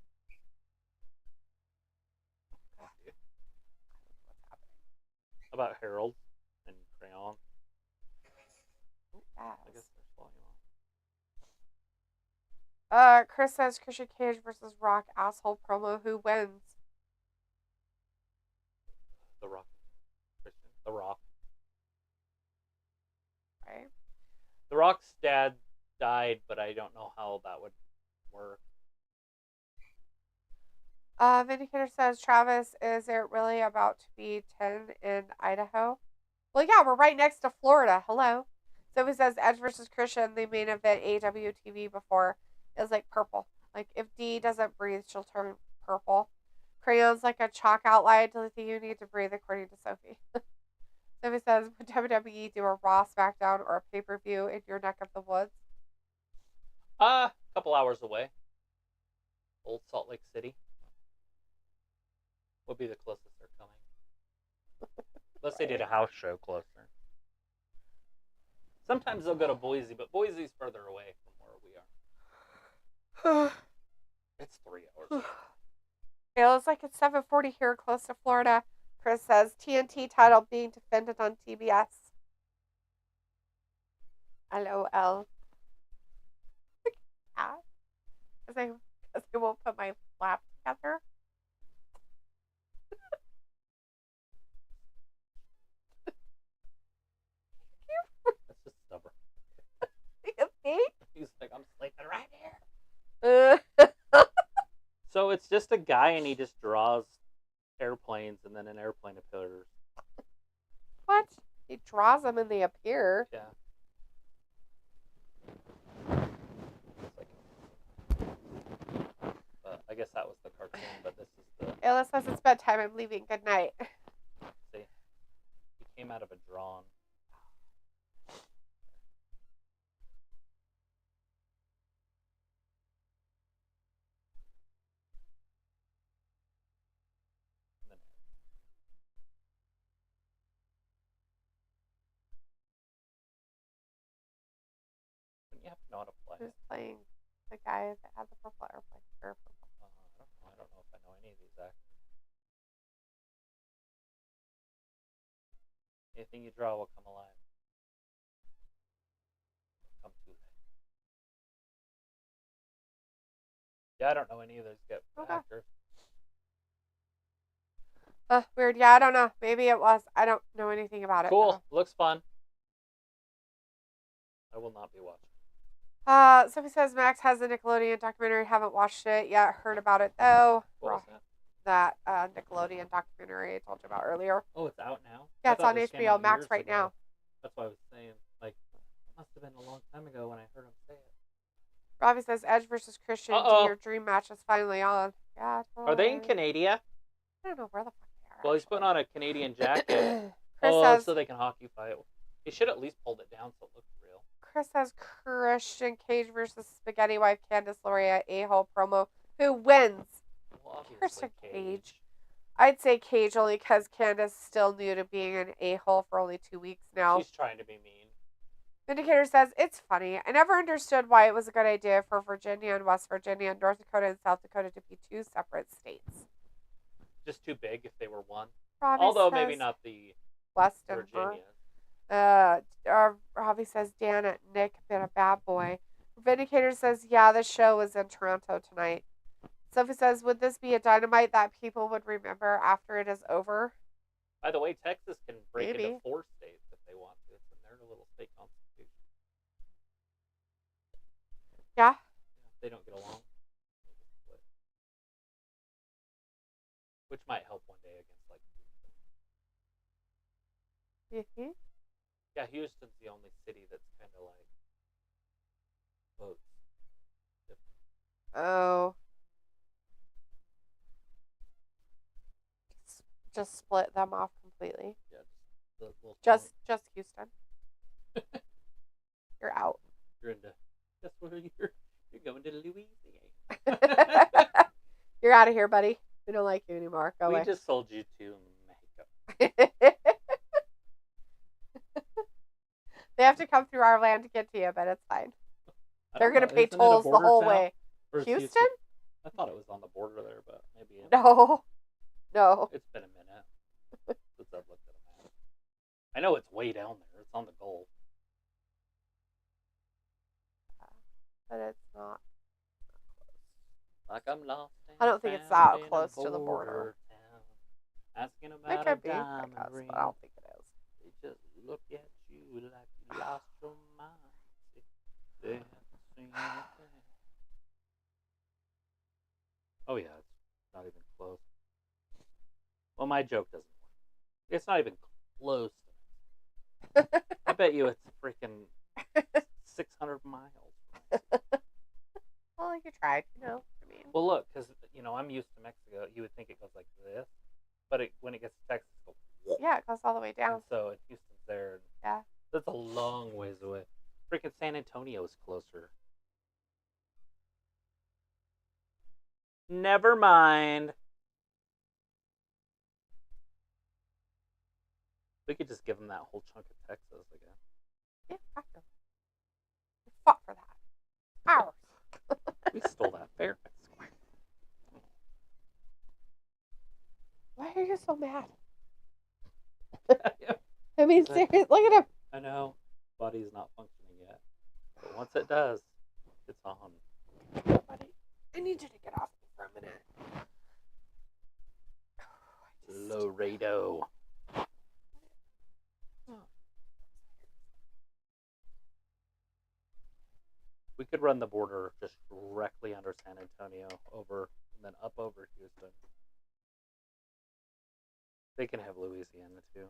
About Harold and crayon. Yes. I guess there's volume on. Chris says Christian Cage versus Rock asshole promo. Who wins? The Rock. Christian. The Rock. Right. The Rock's dad died, but I don't know how that would work. Vindicator says, Travis, is it really about to be 10 in Idaho? Well, yeah, we're right next to Florida. Hello. Sophie says Edge versus Christian, the main event AEW TV before, is like purple. Like, if D doesn't breathe, she'll turn purple. Crayon's like a chalk outline. You need to breathe, according to Sophie. Sophie says, would WWE do a Raw, SmackDown, or a pay-per-view in your neck of the woods? A couple hours away. Old Salt Lake City would be the closest they're coming. Unless they did a house show closer. Sometimes they'll go to Boise, but Boise's further away from where we are. It's 3 hours. Feels like it's 7:40 here, close to Florida. Chris says TNT title being defended on TBS. LOL. Yeah. Because I won't put my lap together. That's just stubborn. You think? He's like, I'm sleeping right here. Uh, So it's just a guy and he just draws airplanes and then an airplane appears. what? He draws them and they appear. Yeah. I guess that was the cartoon, but this is the... Ayla says it's bedtime. I'm leaving. Good night. See? He came out of a drawn. You have to know how to play. Who's playing The guy that had the purple airplane. Or purple. I don't know if I know any of these actors. Anything you draw will come alive. Come too late. Yeah, I don't know any of those actors. Weird. Yeah, I don't know. Maybe it was. I don't know anything about it. Cool. Looks fun. I will not be watching. Somebody says Max has a Nickelodeon documentary. Haven't watched it yet. Heard about it though. What was that? That Nickelodeon documentary I told you about earlier. Oh, it's out now? Yeah, it's on HBO Max right now. That's what I was saying. Like, it must have been a long time ago when I heard him say it. Robbie says Edge versus Christian. Your dream match is finally on. Yeah. Totally. Are they in Canada? I don't know where the fuck they are. Well, he's putting on a Canadian jacket. Chris says, so they can hockey fight. He should at least pulled it down so it looked real. Chris says Christian Cage versus Spaghetti Wife Candice LeRae A-hole promo. Who wins? Well, Christian Cage. I'd say Cage only because Candice is still new to being an a-hole for only 2 weeks now. She's trying to be mean. Vindicator says, it's funny. I never understood why it was a good idea for Virginia and West Virginia and North Dakota and South Dakota to be two separate states. Just too big if they were one. Robbie Although says, maybe not the West and Virginia. Robbie says, Dan and Nick been a bad boy. Vindicator says, yeah, the show was in Toronto tonight. Sophie says, would this be a Dynamite that people would remember after it is over? By the way, Texas can break Maybe. into 4 states if they want to. It's in their little state constitution. Yeah. If they don't get along. Which might help one day against, like, Houston. Mm-hmm. Yeah, Houston's the only city that's kind of like votes different. Oh. Just split them off completely. Yeah, just Houston. You're out. You're into. That's where you're going to Louisiana. You're out of here, buddy. We don't like you anymore. Go away. We just sold you to Mexico. They have to come through our land to get to you, but it's fine. They're going to pay tolls the whole way. Houston? I thought it was on the border there, but maybe. No. It's been a minute since I've looked at a map. I know it's way down there. It's on the Gulf. But it's not. Like I'm lost. I don't think it's that close to the border. Asking about it could be, I guess, but I don't think it is. They just look at you like you lost your mind. They haven't seen anything. Oh yeah, it's not even close. Well, my joke doesn't work. It's not even close. I bet you it's freaking 600 miles. Well, you tried, I mean. Well, look, because, I'm used to Mexico. You would think it goes like this. But when it gets to Texas, it goes... Yeah, it goes all the way down. And so Houston's there. And yeah. That's a long ways away. Freaking San Antonio is closer. Never mind. We could just give them that whole chunk of Texas again. Yeah, after. We fought for that. Ours. We stole that fair. Why are you so mad? I mean, seriously, look at him. I know. Body's not functioning yet. But once it does, it's on. Buddy, I need you to get off me for a minute. Laredo. We could run the border just directly under San Antonio, over, and then up over Houston. They can have Louisiana too.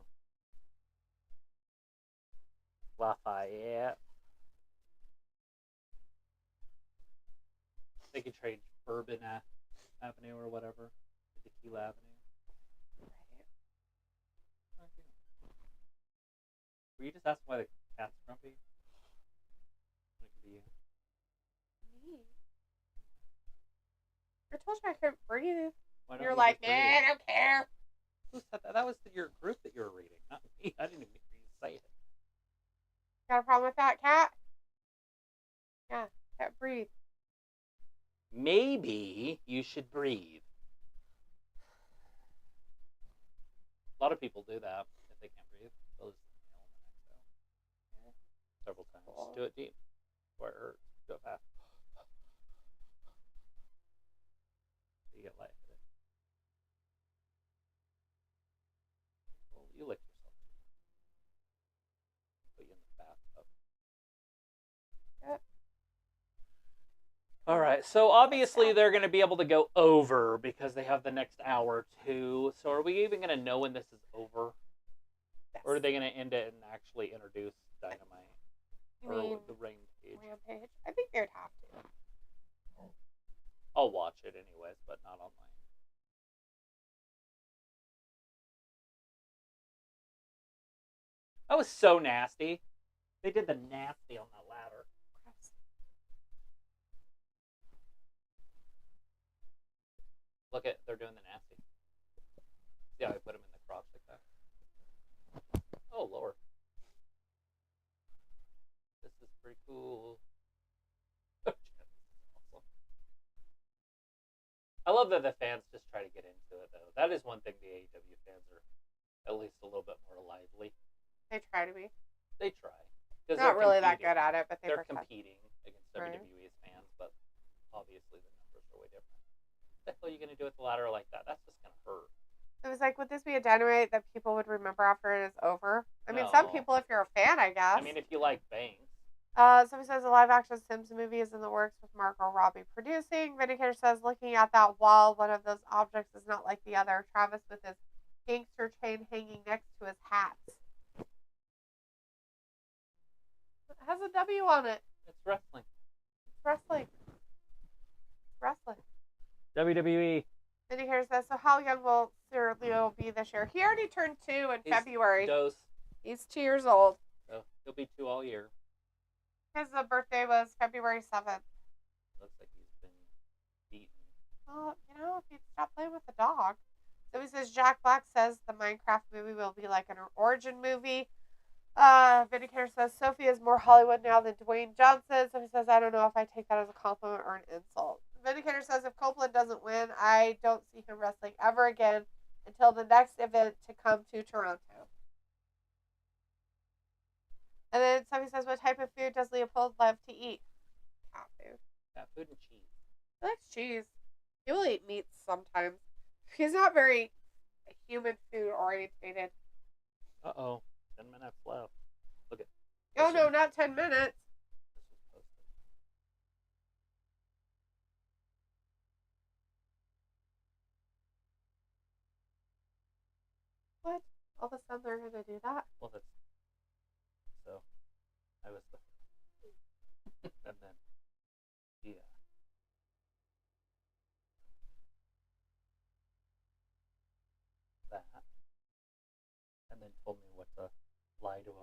Lafayette. They could trade Bourbon Avenue or whatever, Tequila Avenue. Right. Were you just asking why the cat's grumpy? It could be you. Me? I told you I couldn't breathe. You're You like, just nah, read it? I don't care. Who said that? That was your group that you were reading, not me. I didn't even hear you say it. Got a problem with that, cat? Yeah, can't breathe. maybe you should breathe. A lot of people do that if they can't breathe. They'll just inhale in the next several times. Just do it deep where it hurts. Do it fast. You get lightheaded. Well, you lick yourself. Put you in the bathtub. Yep. All right, so obviously they're going to be able to go over because they have the next hour or two. So are we even going to know when this is over? Yes. Or are they going to end it and actually introduce Dynamite? You or mean the Rampage? Rampage? I think they would have to. I'll watch it anyways, but not online. That was so nasty. They did the nasty on that ladder. Look at, they're doing the nasty. See how I put him in the crotch like that? Oh, Lord. This is pretty cool. Awesome. I love that the fans just try to get into it, though. That is one thing the AEW fans are at least a little bit more lively. They try to be. They try. They're not really that good at it, but they're pretend. competing against WWE's fans, but obviously the numbers are way different. What the hell are you going to do with the ladder like that? That's just going to hurt. It was like, would this be a Dynamite that people would remember after it is over? I mean, some people, if you're a fan, I guess. I mean, if you like bangs. Somebody says a live-action Sims movie is in the works with Marko Robbie producing. Vindicator says, looking at that wall, one of those objects is not like the other. Travis with his gangster chain hanging next to his hat. It has a W on it. It's wrestling. It's wrestling. It's wrestling. WWE. Vindicator says, so how young will Leo be this year? He already turned 2 in February. He's 2 years old. So he'll be 2 all year. His birthday was February 7th. Looks like he's been beaten. Well, you know, if he'd stop playing with the dog. So he says, Jack Black says the Minecraft movie will be like an origin movie. Vindicator says Sophie is more Hollywood now than Dwayne Johnson. So he says, I don't know if I take that as a compliment or an insult. Vindicator says if Copeland doesn't win, I don't see him wrestling ever again until the next event to come to Toronto. And then somebody says, what type of food does Leopold love to eat? Cat food. Cat food and cheese. He likes cheese. He will eat meats sometimes. He's not very human food orientated. Uh-oh. 10 minutes left. Look at. Oh, no, not 10 minutes. This was posted. What? All of a sudden they're going to do that? Well, that's. So, I was the. And then. Yeah. That. And then told me what to lie to him.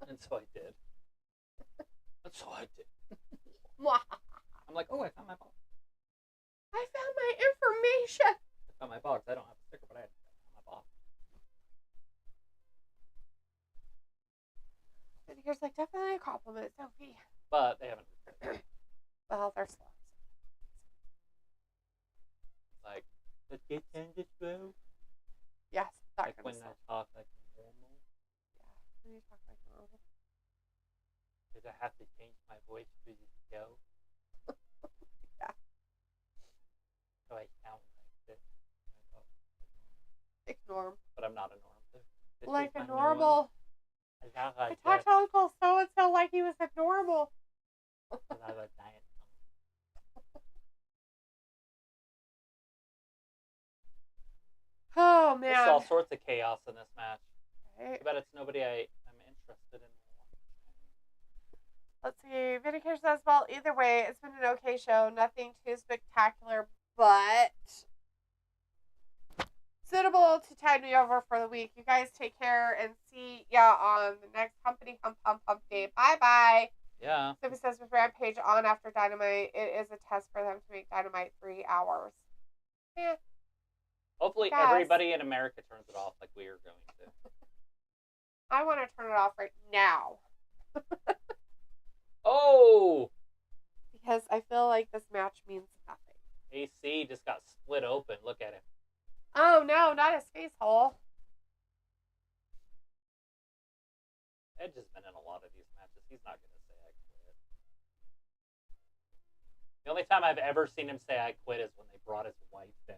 And so I did. And so I did. I'm like, oh, I found my box. I found my information. I found my box. I don't have a sticker, but I found my box. And here's like definitely a compliment, Sophie. But they haven't. Well, they're slow. Like, let's get this bro. Yes, that Like kind when of I stuff. talk like normal. Yeah, when you talk like normal. Did I have to change my voice for this show? Yeah. So I sound like this. Like norm. But I'm not a norm. This Like is a my normal. Norm. I talked to Uncle so-and-so like he was a normal. I have a diet. Oh, man. There's all sorts of chaos in this match. Right. I bet it's nobody I'm interested in. Let's see. Vindicator says, well, either way, it's been an okay show. Nothing too spectacular, but suitable to tide me over for the week. You guys take care and see ya on the next Humpity Hump Day. Bye-bye. Yeah. Sophie says with Rampage on after Dynamite, it is a test for them to make Dynamite 3 hours. Yeah. Hopefully Yes. everybody in America turns it off like we are going to. I want to turn it off right now. Oh! Because I feel like this match means nothing. AC just got split open. Look at him. Oh no, not his face hole. Edge has been in a lot of these matches. He's not going to say I quit. The only time I've ever seen him say I quit is when they brought his wife down.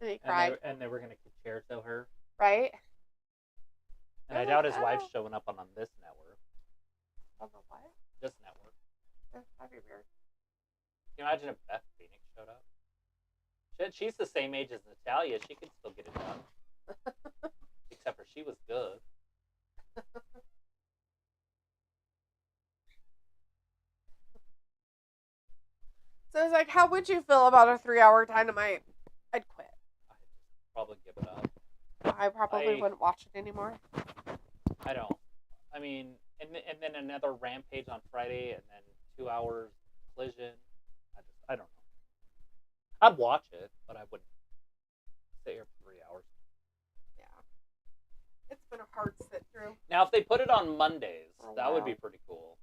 And he cried. And they were going to concerto her. Right? And I doubt his wife's showing up on this network. On the what? This network. That'd be weird. Can you imagine if Beth Phoenix showed up? She's the same age as Natalya. She can still get it done. Except for she was good. So it's like, how would you feel about a 3-hour Dynamite? I'd quit. I'd probably give it up. I probably wouldn't watch it anymore. I don't. I mean, and then another Rampage on Friday, and then 2 hours Collision. I don't know. I'd watch it, but I wouldn't sit here for 3 hours. Yeah. It's been a hard sit through. Now, if they put it on Mondays, that would be pretty cool.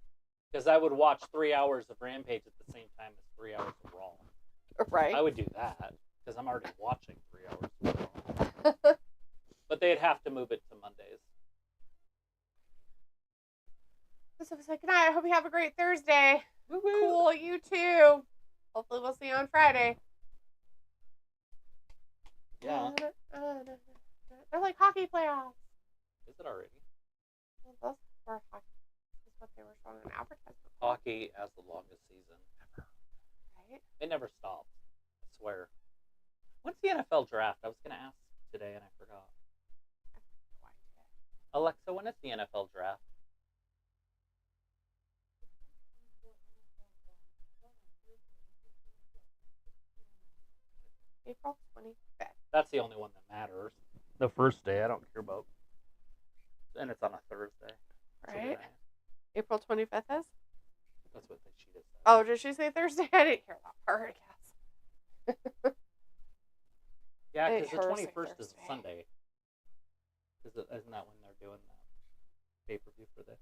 Because I would watch 3 hours of Rampage at the same time as 3 hours of Raw. Right. I would do that, because I'm already watching 3 hours of Raw. But they'd have to move it to Mondays. So I was like, good night. I hope you have a great Thursday. Woo-woo. Cool, you too. Hopefully we'll see you on Friday. Yeah. They're like hockey playoffs. Is it already? Well, those were hockey. That's what they were showing in advertisement. Hockey has the longest season ever. Right? It never stops. I swear. When's the NFL draft? I was going to ask today and I forgot. Alexa, when is the NFL draft? April 25th. That's the only one that matters. The first day, I don't care about. And it's on a Thursday. Right? April 25th is? That's what she did. Oh, did she say Thursday? I didn't hear that part, I guess. Yeah, because the 21st is a Sunday. Isn't that when they're doing the pay-per-view for this?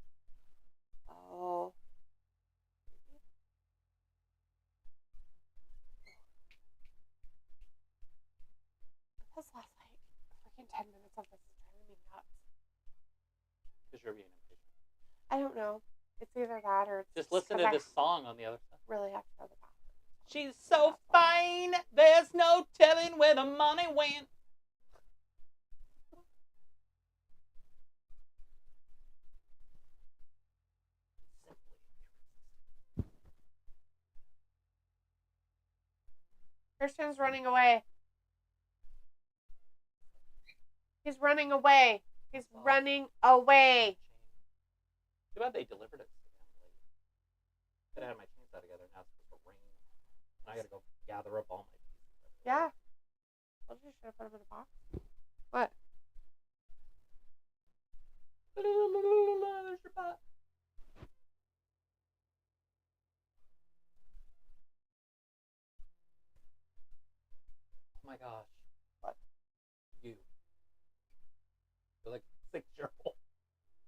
Oh. This last like freaking 10 minutes of this is driving me nuts. Because you're being impatient. I don't know. It's either that or it's just listen to this song on the other side. Really have to go to the bathroom. She's so fine, there's no telling where the money went. Christian's running away. He's running away. He's running away. Too bad they delivered it. I had my chains out together. Now it's supposed to rain. And I gotta go gather up all my pieces. Yeah. Well, you should have put them in a box. What? There's your pot. Oh my gosh. What? You're like a 6-year-old.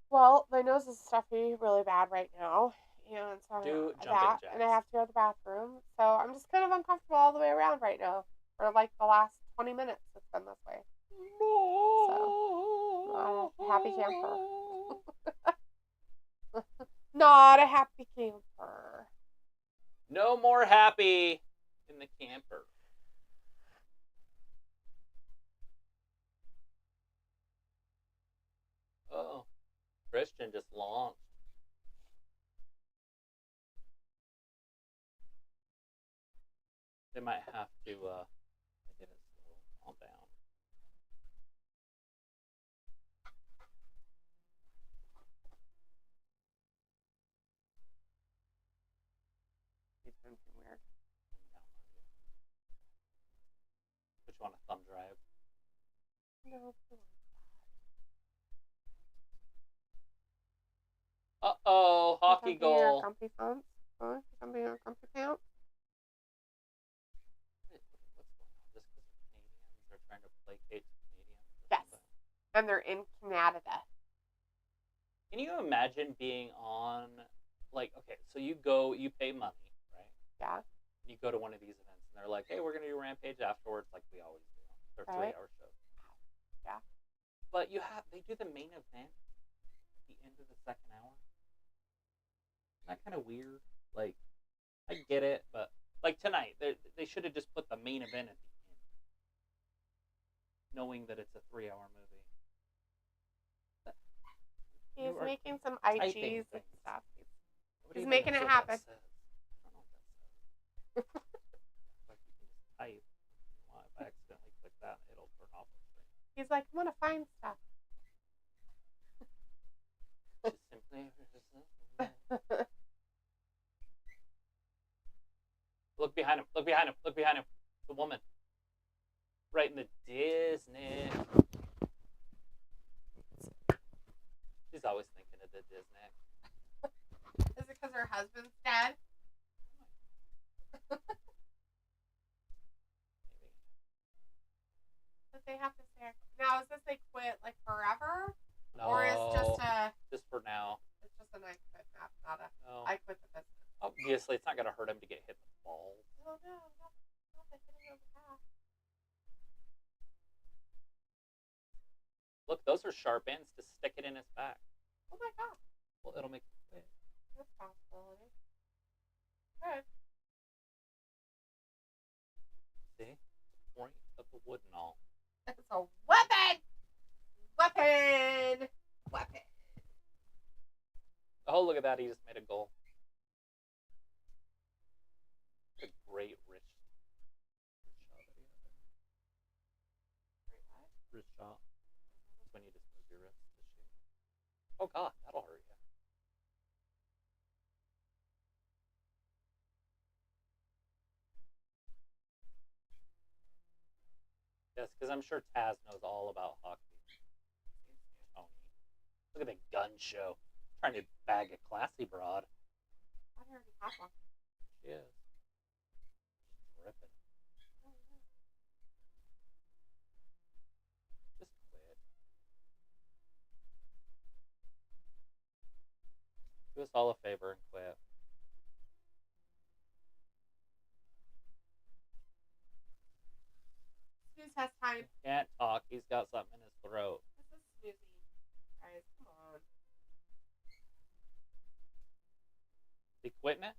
Well, my nose is stuffy really bad right now. And so Do that, jumping jacks. and I have to go to the bathroom. So I'm just kind of uncomfortable all the way around right now. For like the last 20 minutes, it's been this way. So, not a happy camper. Not a happy camper. No more happy in the camper. Oh, Christian just launched. They might have to, I did it slow. Calm down. He's been weird. Which one, a thumb drive? No. Uh-oh, hockey goal. Comfy pants? Huh? Something in a comfy pants? What's going on? Just because Canadians are trying to placate Canadians? Yes. And they're in Canada. Can you imagine being on, like, okay, so you pay money, right? Yeah. You go to one of these events, and they're like, hey, we're going to do Rampage afterwards, like we always do. They're 3-hour shows. Yeah. But they do the main event at the end of the second hour. Isn't that kind of weird? Like, I get it, but, like, tonight, they should have just put the main event at the end, knowing that it's a 3-hour movie. He's making some IGs and stuff. He's making it happen. I don't know what that says. Like, you can just type. Well, if I accidentally click that, it'll turn off the screen. He's like, I want to find stuff. Just simply. Look behind him. Look behind him. Look behind him. The woman. Right in the Disney. She's always thinking of the Disney. Is it because her husband's dead? Maybe. But they have to say. Now, is this they quit like forever? No. Or is just for now. It's just a nice quit map, not a No. I quit the business. Obviously, it's not going to hurt him to get hit in the balls. Oh no, not the hitting on the back. Look, those are sharp ends to stick it in his back. Oh my god. Well, it'll make it quit. That's a possibility. Good. See? The point of the wood and all. It's a weapon! Weapon! Weapon. Oh, look at that. He just made a goal. A great wrist shot that he had there. Wrist shot. That's when you just move your wrist to shoot. Oh, God. That'll hurt you. Yes, because I'm sure Taz knows all about hockey. Tony. Look at the gun show. Trying to bag a classy broad. I already have one. She is. Dripping. Just quit. Do us all a favor and quit. Snooze has time. Can't talk. He's got something in his throat. This is Snoozy. Guys, come on. The equipment?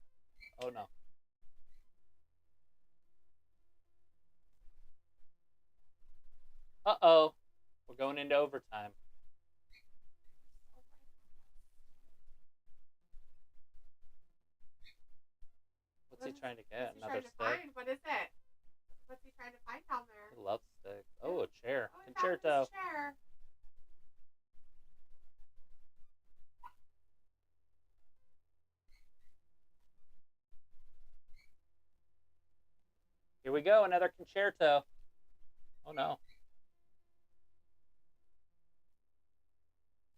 Oh no. Uh-oh. We're going into overtime. What's he trying to get? Another stick? Find? What is it? What's he trying to find down there? He loves sticks. Oh, a chair. Oh, Concerto. Chair. Here we go, another concerto. Oh no.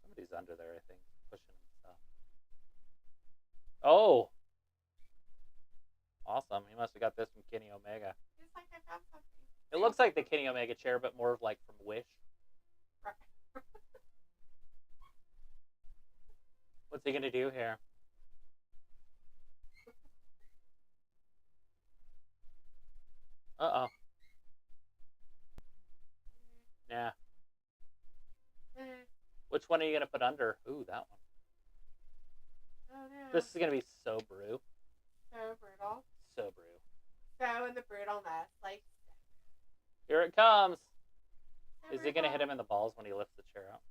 Somebody's under there, I think, pushing stuff. Oh! Awesome. He must have got this from Kenny Omega. It's like I found something. It looks like the Kenny Omega chair, but more like from Wish. Right. What's he gonna do here? Uh-oh. Yeah. Which one are you going to put under? Ooh, that one. Oh, no. This is going to be so brew. So brutal. So brew. So in the brutalness. Like. Here it comes. So Is he going to hit him in the balls when he lifts the chair out?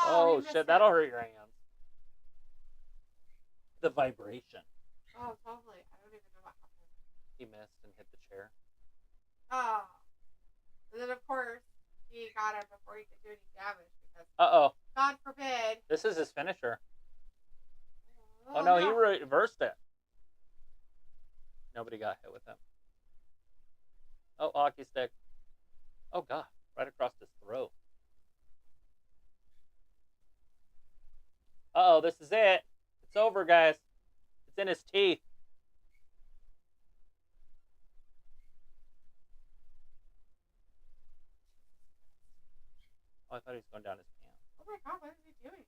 Oh, shit. That'll hurt your hands. The vibration. Oh, totally. I don't even know what happened. He missed and hit the chair. Oh. And then, of course, he got him before he could do any damage because, Uh-oh. God forbid. This is his finisher. Oh, no, he reversed it. Nobody got hit with him. Oh, hockey stick. Oh, God. Right across his throat. Uh-oh, this is it. It's over, guys. It's in his teeth. Oh, I thought he was going down his pants. Oh my god, what is he doing?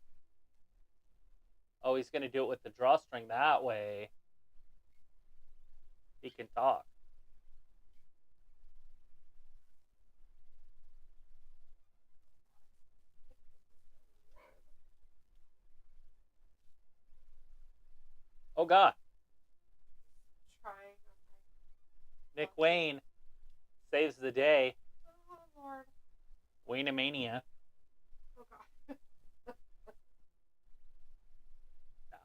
Oh, he's going to do it with the drawstring that way. He can talk. Oh, God. Trying. Nick Wayne saves the day. Oh, Lord. Wayne-a-mania. Oh, God. Nah.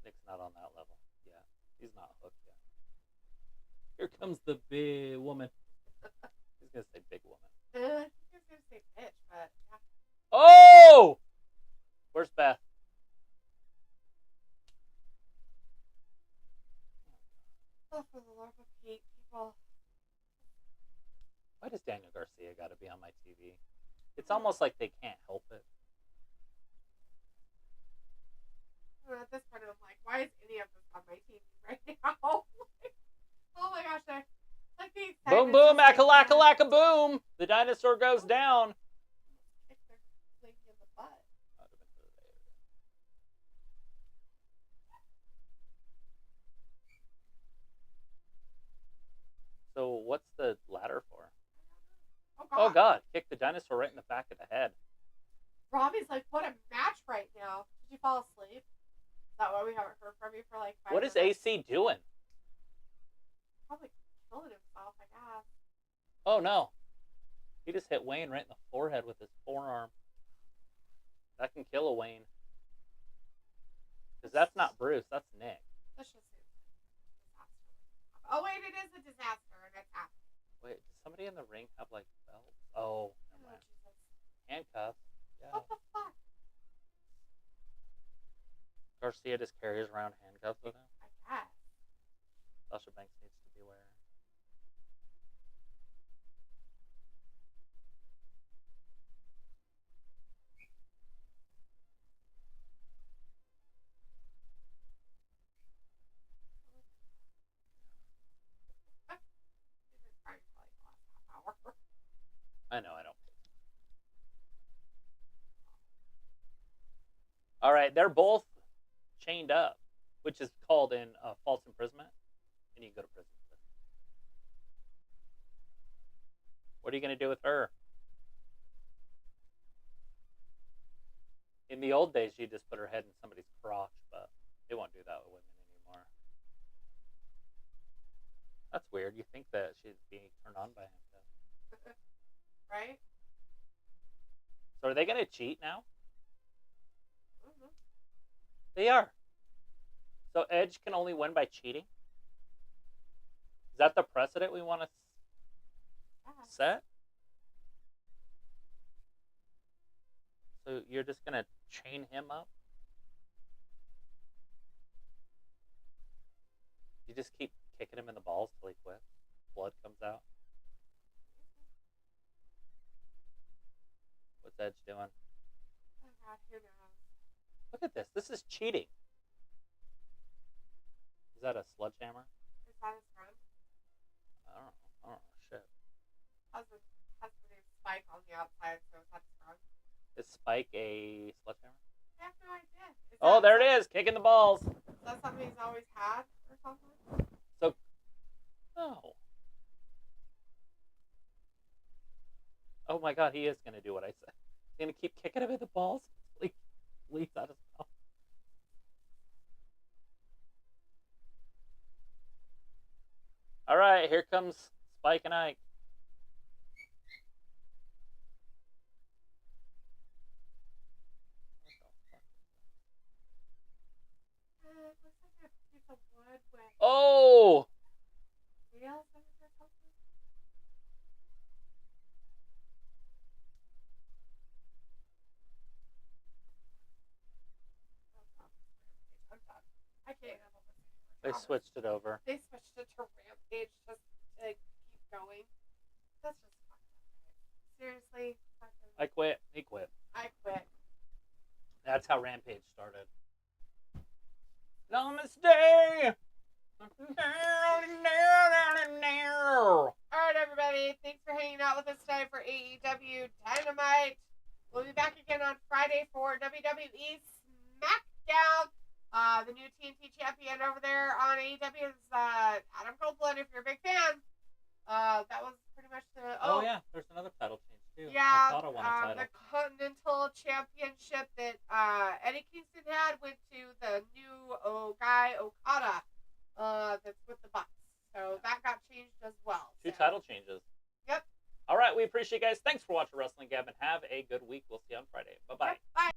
Nick's not on that level. Yeah. He's not hooked yet. Here comes the big woman. He's going to say big woman. I think I was going to say bitch, but yeah. Oh! Where's Beth? Oh, for the love of Pete, people. Why does Daniel Garcia got to be on my TV? It's almost like they can't help it. At this point, I'm like, why is any of this on my TV right now? Oh my gosh, like the Boom, boom, acca-lacca-lacca, boom! The dinosaur goes down. Kick their lady in the butt. So what's the ladder for? Oh god. Oh god, kick the dinosaur right in the back of the head. Robbie's like, what a match right now. Did you fall asleep? Is that why we haven't heard from you for like 5 What is minutes? AC doing? Probably killing himself, I guess. Oh no. He just hit Wayne right in the forehead with his forearm. That can kill a Wayne. Because that's not Bruce, that's Nick. Let's just say disaster. Oh wait, it is a disaster and it's happening. Wait, does somebody in the ring have like belts? Oh, never mind. Jesus. Handcuffs. Yeah. What the fuck? Garcia just carries around handcuffs with him. I guess. Sasha Banks needs to beware. She's been crying for like the last half hour. I know, I don't. All right, they're both chained up, which is called in false imprisonment, and you can go to prison. What are you going to do with her? In the old days, you just put her head in somebody's crotch, but they won't do that with women anymore. That's weird. You think that she'd be turned on by him, though. Right? So are they going to cheat now? Mm-hmm. They are. So Edge can only win by cheating? Is that the precedent we want to set? So you're just going to chain him up? You just keep kicking him in the balls till he quits? Blood comes out? What's Edge doing? Oh god, who knows? Look at this. This is cheating. Is that a sledgehammer? Is that his friend? I don't know. Shit. Has the name Spike on the outside, so is that his friend? Is Spike a sledgehammer? I have no idea. Oh, there it is. Kicking the balls. Is that something he's always had or something? So, no. Oh my god, he is going to do what I said. He's going to keep kicking him in the balls until he bleeds out his mouth. All right, here comes Spike and Ike. It looks like a piece of wood with Oh! wheels in it or something. I'm done. I can't handle this anymore. They switched it over. They switched it to Rampage just to keep going. That's just fucked up. Seriously? Fucking... I quit. He quit. I quit. That's how Rampage started. Namaste! Alright, everybody. Thanks for hanging out with us tonight for AEW Dynamite. We'll be back again on Friday for WWE SmackDown. The new TNT champion over there on AEW is Adam Copeland, if you're a big fan. That was pretty much the... Oh yeah, there's another title change too. Yeah, Okada won a title. the Continental Championship that Eddie Kingston had went to the new guy, Okada, that's with the Bucks. So that got changed as well. Two title changes. Yep. All right, we appreciate you guys. Thanks for watching Wrestling Gab, and have a good week. We'll see you on Friday. Bye-bye. Yep, bye.